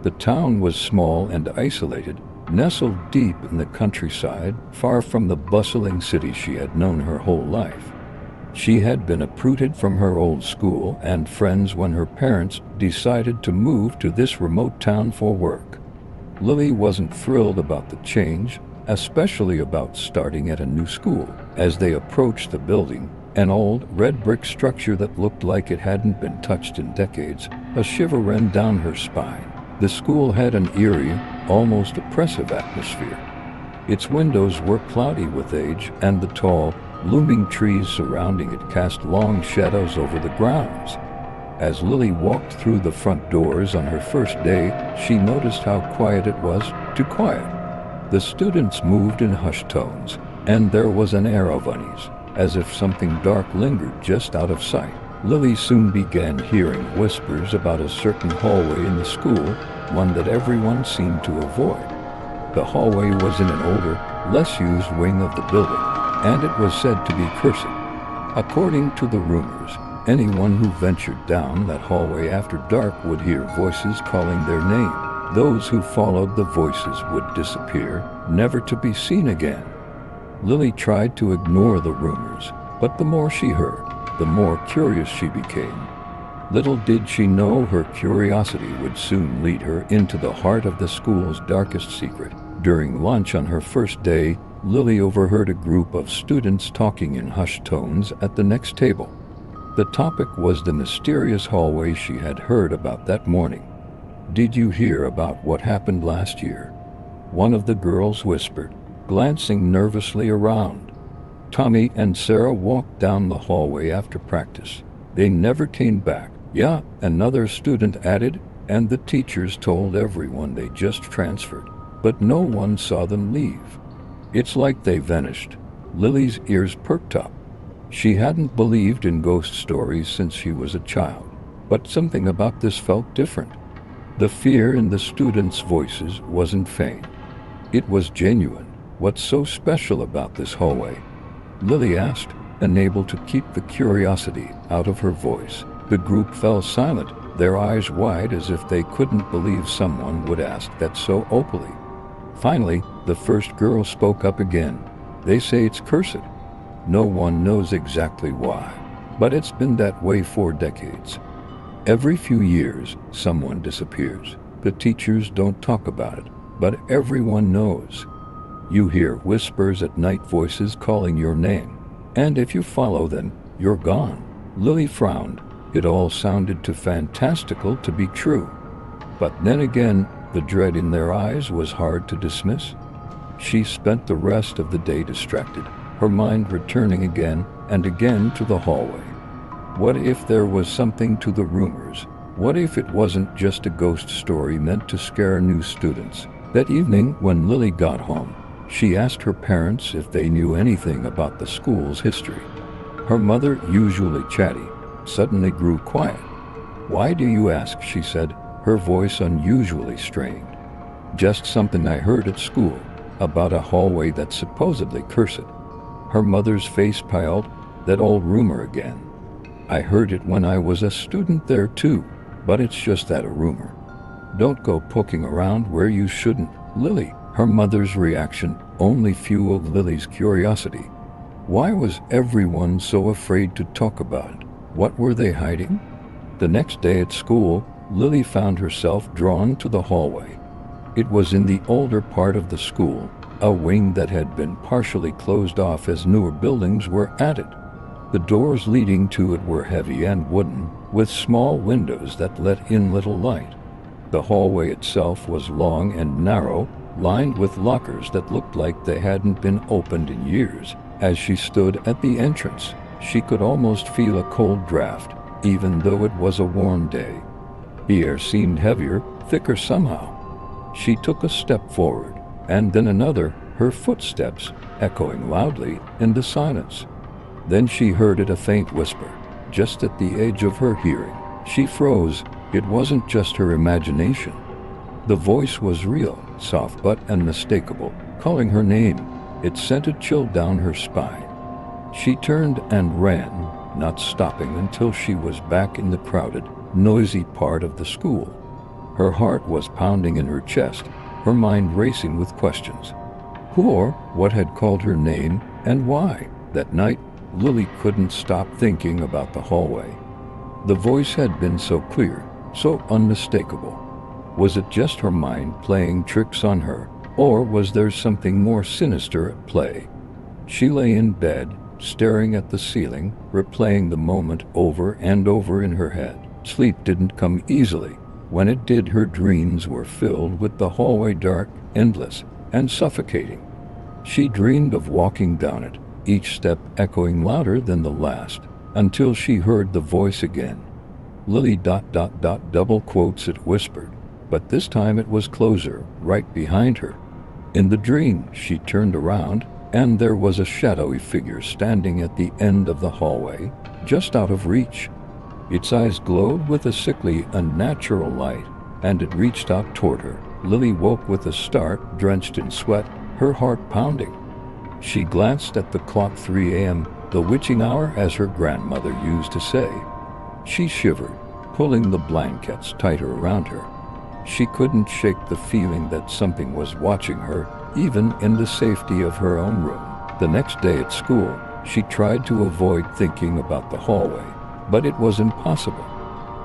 The town was small and isolated, nestled deep in the countryside, far from the bustling city she had known her whole life. She had been uprooted from her old school and friends when her parents decided to move to this remote town for work. Lily wasn't thrilled about the change, especially about starting at a new school. As they approached the building, an old red brick structure that looked like it hadn't been touched in decades, a shiver ran down her spine. The school had an eerie, almost oppressive atmosphere. Its windows were cloudy with age, and the tall, looming trees surrounding it cast long shadows over the grounds. As Lily walked through the front doors on her first day, she noticed how quiet it was, too quiet. The students moved in hushed tones, and there was an air of unease, as if something dark lingered just out of sight. Lily soon began hearing whispers about a certain hallway in the school, one that everyone seemed to avoid. The hallway was in an older, less used wing of the building, and it was said to be cursed. According to the rumors, anyone who ventured down that hallway after dark would hear voices calling their name. Those who followed the voices would disappear, never to be seen again. Lily tried to ignore the rumors, but the more she heard, the more curious she became. Little did she know her curiosity would soon lead her into the heart of the school's darkest secret. During lunch on her first day, Lily overheard a group of students talking in hushed tones at the next table. The topic was the mysterious hallway she had heard about that morning. "Did you hear about what happened last year?" one of the girls whispered, glancing nervously around. Tommy and Sarah walked down the hallway after practice. They never came back. "Yeah," another student added, and the teachers told everyone they just transferred, but no one saw them leave. "It's like they vanished." Lily's ears perked up. She hadn't believed in ghost stories since she was a child, but something about this felt different. The fear in the students' voices wasn't feigned. It was genuine. "What's so special about this hallway?" Lily asked, unable to keep the curiosity out of her voice. The group fell silent, their eyes wide as if they couldn't believe someone would ask that so openly. Finally, the first girl spoke up again. "They say it's cursed. No one knows exactly why, but it's been that way for decades. Every few years, someone disappears. The teachers don't talk about it, but everyone knows. You hear whispers at night, voices calling your name, and if you follow them, You're gone." Lily frowned. It all sounded too fantastical to be true. But then again, the dread in their eyes was hard to dismiss. She spent the rest of the day distracted, her mind returning again and again to the hallway. What if there was something to the rumors? What if it wasn't just a ghost story meant to scare new students? That evening, when Lily got home, she asked her parents if they knew anything about the school's history. Her mother, usually chatty, suddenly grew quiet. "Why do you ask?" she said, her voice unusually strained. "Just something I heard at school, about a hallway that's supposedly cursed." Her mother's face paled. "That old rumor again. I heard it when I was a student there too, but it's just that, a rumor. Don't go poking around where you shouldn't." Lily, her mother's reaction only fueled Lily's curiosity. Why was everyone so afraid to talk about it? What were they hiding? The next day at school, Lily found herself drawn to the hallway. It was in the older part of the school, a wing that had been partially closed off as newer buildings were added. The doors leading to it were heavy and wooden, with small windows that let in little light. The hallway itself was long and narrow, lined with lockers that looked like they hadn't been opened in years. As she stood at the entrance, she could almost feel a cold draft, even though it was a warm day. The air seemed heavier, thicker somehow. She took a step forward, and then another, her footsteps echoing loudly in the silence. Then she heard it, a faint whisper, just at the edge of her hearing. She froze. It wasn't just her imagination. The voice was real, soft but unmistakable, calling her name. It sent a chill down her spine. She turned and ran, not stopping until she was back in the crowded, noisy part of the school. Her heart was pounding in her chest, her mind racing with questions. Who or what had called her name, and why? That night, Lily couldn't stop thinking about the hallway. The voice had been so clear, so unmistakable. Was it just her mind playing tricks on her, or was there something more sinister at play? She lay in bed, staring at the ceiling, replaying the moment over and over in her head. Sleep didn't come easily. When it did, her dreams were filled with the hallway, dark, endless, and suffocating. She dreamed of walking down it, each step echoing louder than the last, until she heard the voice again. Lily ... double quotes, it whispered, but this time it was closer, right behind her. In the dream, she turned around, and there was a shadowy figure standing at the end of the hallway, just out of reach. Its eyes glowed with a sickly, unnatural light, and it reached out toward her. Lily woke with a start, drenched in sweat, her heart pounding. She glanced at the clock. 3 a.m., the witching hour, as her grandmother used to say. She shivered, pulling the blankets tighter around her. She couldn't shake the feeling that something was watching her, even in the safety of her own room. The next day at school, she tried to avoid thinking about the hallway, but it was impossible.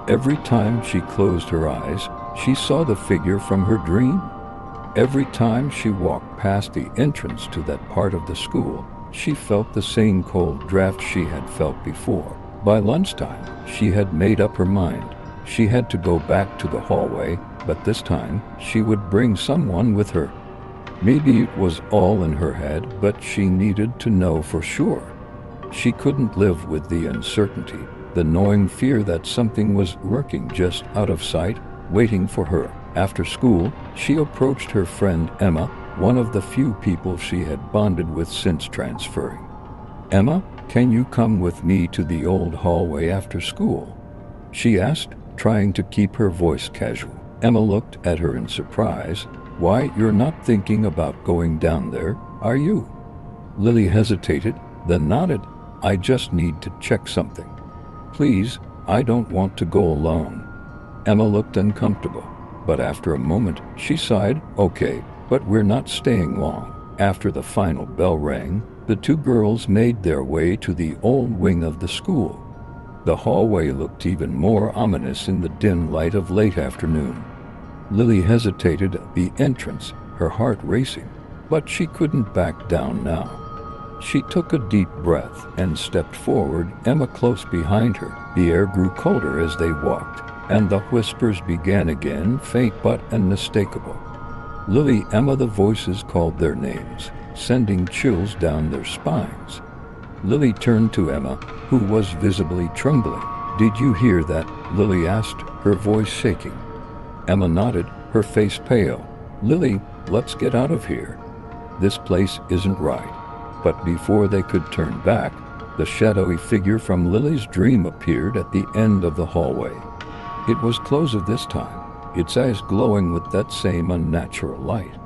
Every time she closed her eyes, she saw the figure from her dream. Every time she walked past the entrance to that part of the school, she felt the same cold draft she had felt before. By lunchtime, she had made up her mind. She had to go back to the hallway, but this time she would bring someone with her. Maybe it was all in her head, but she needed to know for sure. She couldn't live with the uncertainty, the gnawing fear that something was lurking just out of sight, waiting for her. After school, she approached her friend Emma, one of the few people she had bonded with since transferring. "Emma, can you come with me to the old hallway after school?" she asked, trying to keep her voice casual. Emma looked at her in surprise. "Why, you're not thinking about going down there, are you?" Lily hesitated, then nodded. "I just need to check something. Please, I don't want to go alone." Emma looked uncomfortable, but after a moment, she sighed. "Okay, but we're not staying long." After the final bell rang, the two girls made their way to the old wing of the school. The hallway looked even more ominous in the dim light of late afternoon. Lily hesitated at the entrance, her heart racing, but she couldn't back down now. She took a deep breath and stepped forward, Emma close behind her. The air grew colder as they walked, and the whispers began again, faint but unmistakable. Lily, Emma, the voices called their names, sending chills down their spines. Lily turned to Emma, who was visibly trembling. "Did you hear that?" Lily asked, her voice shaking. Emma nodded, her face pale. "Lily, let's get out of here. This place isn't right." But before they could turn back, the shadowy figure from Lily's dream appeared at the end of the hallway. It was closer this time, its eyes glowing with that same unnatural light.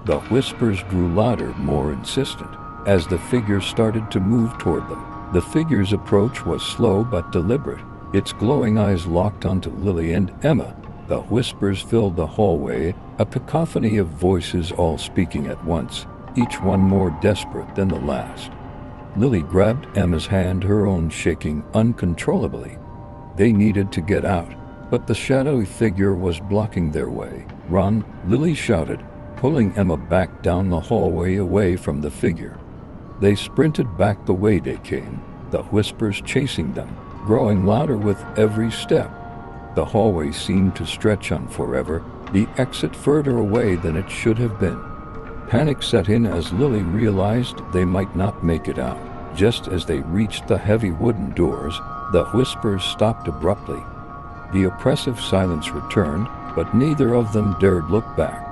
The whispers grew louder, more insistent, as the figure started to move toward them. The figure's approach was slow but deliberate, its glowing eyes locked onto Lily and Emma. The whispers filled the hallway, a cacophony of voices all speaking at once, each one more desperate than the last. Lily grabbed Emma's hand, her own shaking uncontrollably. They needed to get out, but the shadowy figure was blocking their way. "Run!" Lily shouted, pulling Emma back down the hallway away from the figure. They sprinted back the way they came, the whispers chasing them, growing louder with every step. The hallway seemed to stretch on forever, the exit further away than it should have been. Panic set in as Lily realized they might not make it out. Just as they reached the heavy wooden doors, the whispers stopped abruptly. The oppressive silence returned, but neither of them dared look back.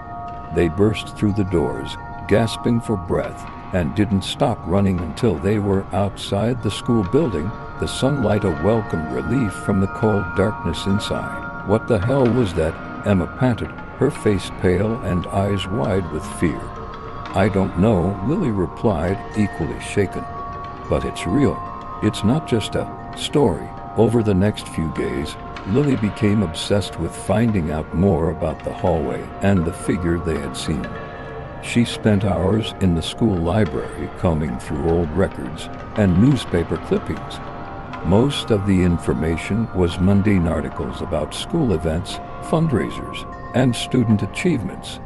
They burst through the doors, gasping for breath, and didn't stop running until they were outside the school building, the sunlight a welcome relief from the cold darkness inside. "What the hell was that?" Emma panted, her face pale and eyes wide with fear. "I don't know," Lily replied, equally shaken. "But it's real. It's not just a story." Over the next few days, Lily became obsessed with finding out more about the hallway and the figure they had seen. She spent hours in the school library combing through old records and newspaper clippings. Most of the information was mundane articles about school events, fundraisers, and student achievements.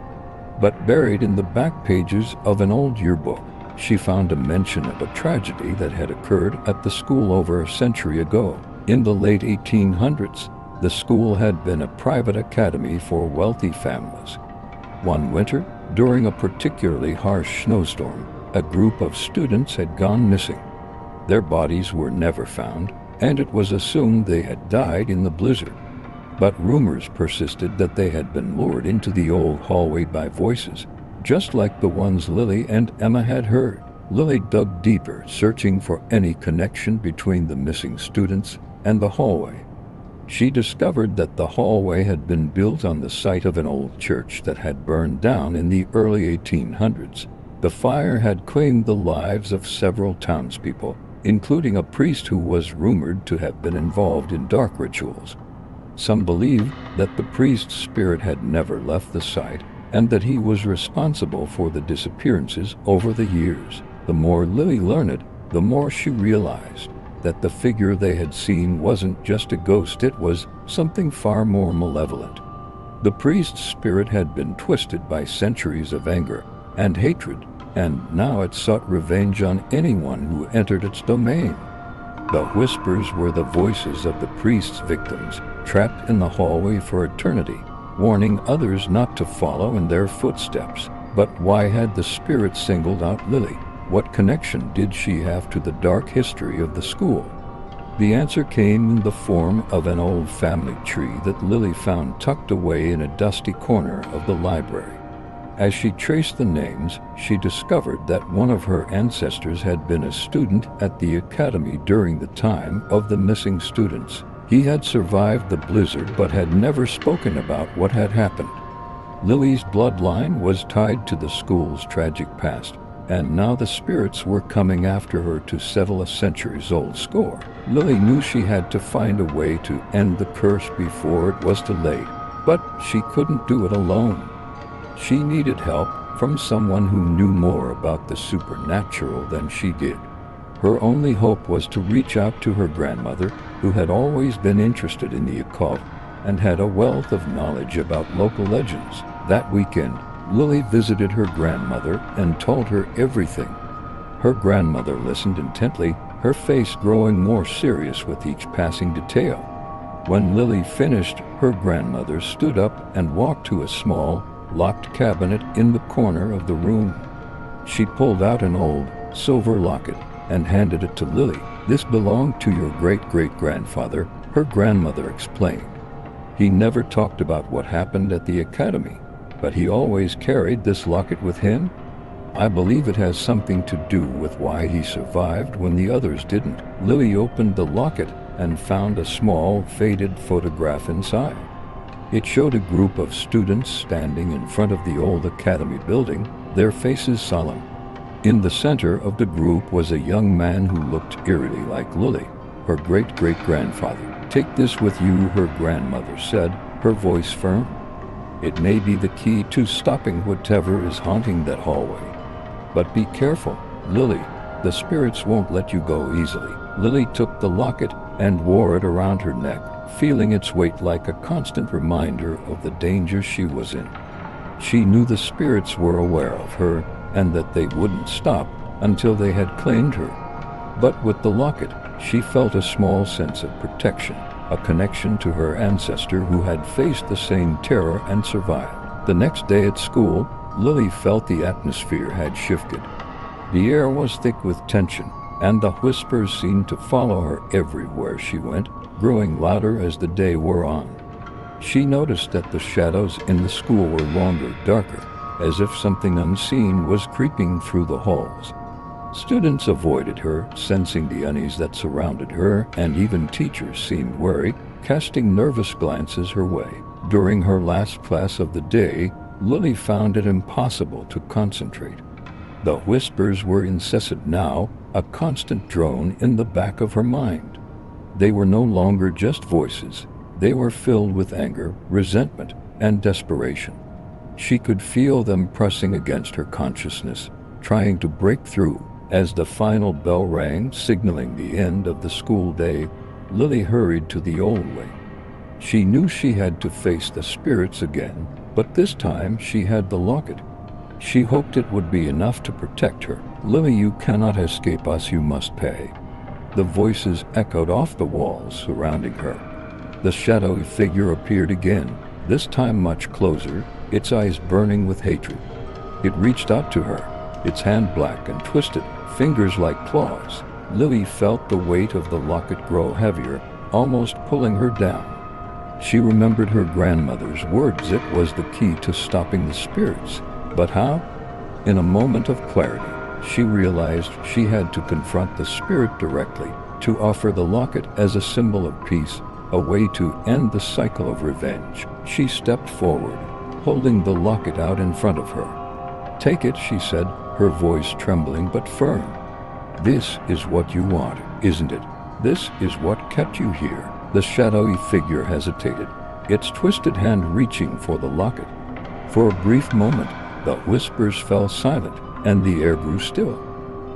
But buried in the back pages of an old yearbook, she found a mention of a tragedy that had occurred at the school over a century ago. In the late 1800s, the school had been a private academy for wealthy families. One winter, during a particularly harsh snowstorm, a group of students had gone missing. Their bodies were never found, and it was assumed they had died in the blizzard. But rumors persisted that they had been lured into the old hallway by voices, just like the ones Lily and Emma had heard. Lily dug deeper, searching for any connection between the missing students and the hallway. She discovered that the hallway had been built on the site of an old church that had burned down in the early 1800s. The fire had claimed the lives of several townspeople, including a priest who was rumored to have been involved in dark rituals. Some believed that the priest's spirit had never left the site and that he was responsible for the disappearances over the years. The more Lily learned, the more she realized that the figure they had seen wasn't just a ghost, it was something far more malevolent. The priest's spirit had been twisted by centuries of anger and hatred, and now it sought revenge on anyone who entered its domain. The whispers were the voices of the priest's victims, trapped in the hallway for eternity, warning others not to follow in their footsteps. But why had the spirit singled out Lily? What connection did she have to the dark history of the school? The answer came in the form of an old family tree that Lily found tucked away in a dusty corner of the library. As she traced the names, she discovered that one of her ancestors had been a student at the academy during the time of the missing students. He had survived the blizzard but had never spoken about what had happened. Lily's bloodline was tied to the school's tragic past, and now the spirits were coming after her to settle a centuries-old score. Lily knew she had to find a way to end the curse before it was too late, but she couldn't do it alone. She needed help from someone who knew more about the supernatural than she did. Her only hope was to reach out to her grandmother, who had always been interested in the occult and had a wealth of knowledge about local legends. That weekend, Lily visited her grandmother and told her everything. Her grandmother listened intently, her face growing more serious with each passing detail. When Lily finished, her grandmother stood up and walked to a small, locked cabinet in the corner of the room. She pulled out an old, silver locket and handed it to Lily. "This belonged to your great-great-grandfather," her grandmother explained. "He never talked about what happened at the academy, but he always carried this locket with him. I believe it has something to do with why he survived when the others didn't." Lily opened the locket and found a small, faded photograph inside. It showed a group of students standing in front of the old academy building, their faces solemn. In the center of the group was a young man who looked eerily like Lily, her great-great-grandfather. "Take this with you," her grandmother said, her voice firm. "It may be the key to stopping whatever is haunting that hallway. But be careful, Lily. The spirits won't let you go easily." Lily took the locket and wore it around her neck, feeling its weight like a constant reminder of the danger she was in. She knew the spirits were aware of her and that they wouldn't stop until they had claimed her. But with the locket, she felt a small sense of protection, a connection to her ancestor who had faced the same terror and survived. The next day at school, Lily felt the atmosphere had shifted. The air was thick with tension, and the whispers seemed to follow her everywhere she went, growing louder as the day wore on. She noticed that the shadows in the school were longer, darker, as if something unseen was creeping through the halls. Students avoided her, sensing the unease that surrounded her, and even teachers seemed wary, casting nervous glances her way. During her last class of the day, Lily found it impossible to concentrate. The whispers were incessant now, a constant drone in the back of her mind. They were no longer just voices. They were filled with anger, resentment, and desperation. She could feel them pressing against her consciousness, trying to break through. As the final bell rang, signaling the end of the school day, Lily hurried to the old wing. She knew she had to face the spirits again, but this time she had the locket. She hoped it would be enough to protect her. "Lily, you cannot escape us, you must pay." The voices echoed off the walls surrounding her. The shadowy figure appeared again, this time much closer, its eyes burning with hatred. It reached out to her, its hand black and twisted, fingers like claws. Lily felt the weight of the locket grow heavier, almost pulling her down. She remembered her grandmother's words. It was the key to stopping the spirits. But how? In a moment of clarity, she realized she had to confront the spirit directly, to offer the locket as a symbol of peace, a way to end the cycle of revenge. She stepped forward, holding the locket out in front of her. "Take it," she said, her voice trembling but firm. "This is what you want, isn't it? This is what kept you here." The shadowy figure hesitated, its twisted hand reaching for the locket. For a brief moment, the whispers fell silent, and the air grew still.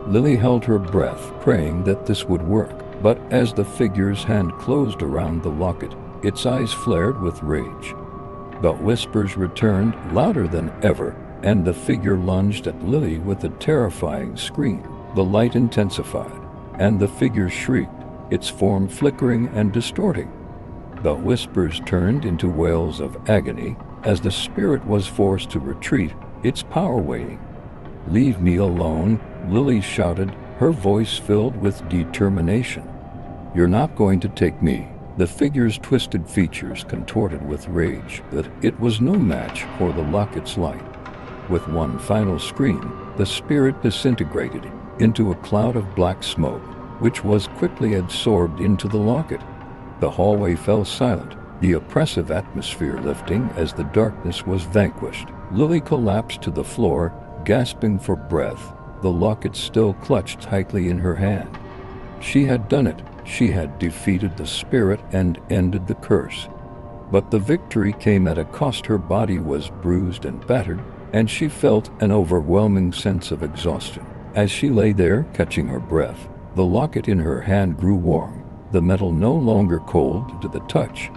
Lily held her breath, praying that this would work. But as the figure's hand closed around the locket, its eyes flared with rage. The whispers returned, louder than ever, and the figure lunged at Lily with a terrifying scream. The light intensified, and the figure shrieked, its form flickering and distorting. The whispers turned into wails of agony as the spirit was forced to retreat, its power waning. "Leave me alone," Lily shouted, her voice filled with determination. "You're not going to take me." The figure's twisted features contorted with rage, but it was no match for the locket's light. With one final scream, the spirit disintegrated into a cloud of black smoke, which was quickly absorbed into the locket. The hallway fell silent, the oppressive atmosphere lifting as the darkness was vanquished. Lily collapsed to the floor, gasping for breath, the locket still clutched tightly in her hand. She had done it. She had defeated the spirit and ended the curse. But the victory came at a cost. Her body was bruised and battered, and she felt an overwhelming sense of exhaustion. As she lay there, catching her breath, the locket in her hand grew warm, the metal no longer cold to the touch.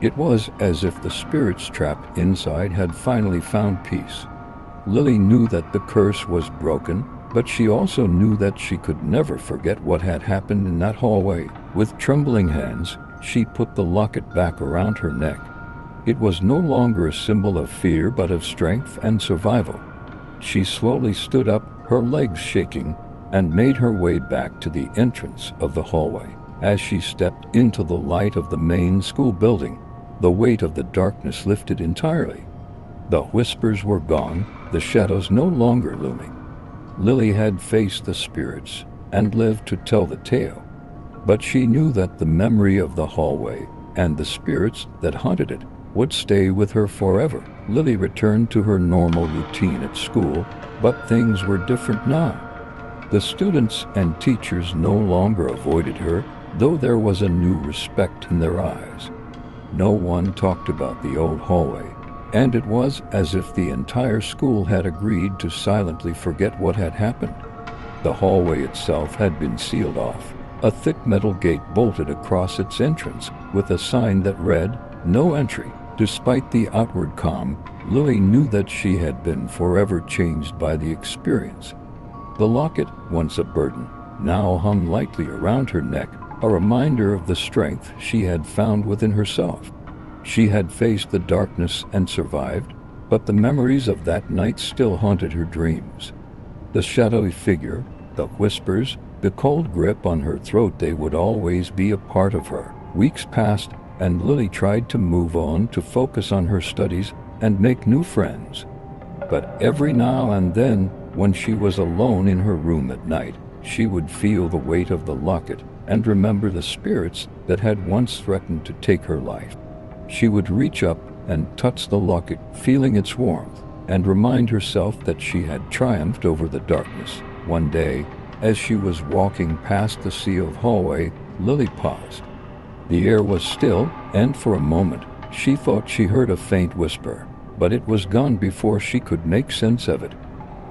It was as if the spirit's trap inside had finally found peace. Lily knew that the curse was broken, But she also knew that she could never forget what had happened in that hallway. With trembling hands, she put the locket back around her neck. It was no longer a symbol of fear but of strength and survival. She slowly stood up, her legs shaking, and made her way back to the entrance of the hallway. As she stepped into the light of the main school building, the weight of the darkness lifted entirely. The whispers were gone, the shadows no longer looming. Lily had faced the spirits and lived to tell the tale, but she knew that the memory of the hallway and the spirits that haunted it would stay with her forever. Lily returned to her normal routine at school, but things were different now. The students and teachers no longer avoided her, though there was a new respect in their eyes. No one talked about the old hallway, and it was as if the entire school had agreed to silently forget what had happened. The hallway itself had been sealed off. A thick metal gate bolted across its entrance, with a sign that read, "No entry." Despite the outward calm, Lily knew that she had been forever changed by the experience. The locket, once a burden, now hung lightly around her neck, a reminder of the strength she had found within herself. She had faced the darkness and survived, but the memories of that night still haunted her dreams. The shadowy figure, the whispers, the cold grip on her throat, they would always be a part of her. Weeks passed, and Lily tried to move on, to focus on her studies and make new friends. But every now and then, when she was alone in her room at night, she would feel the weight of the locket and remember the spirits that had once threatened to take her life. She would reach up and touch the locket, feeling its warmth, and remind herself that she had triumphed over the darkness. One day, as she was walking past the sealed hallway, Lily paused. The air was still, and for a moment, she thought she heard a faint whisper, but it was gone before she could make sense of it.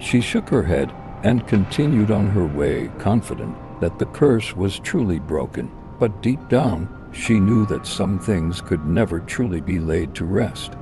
She shook her head and continued on her way, confident that the curse was truly broken. But deep down, she knew that some things could never truly be laid to rest.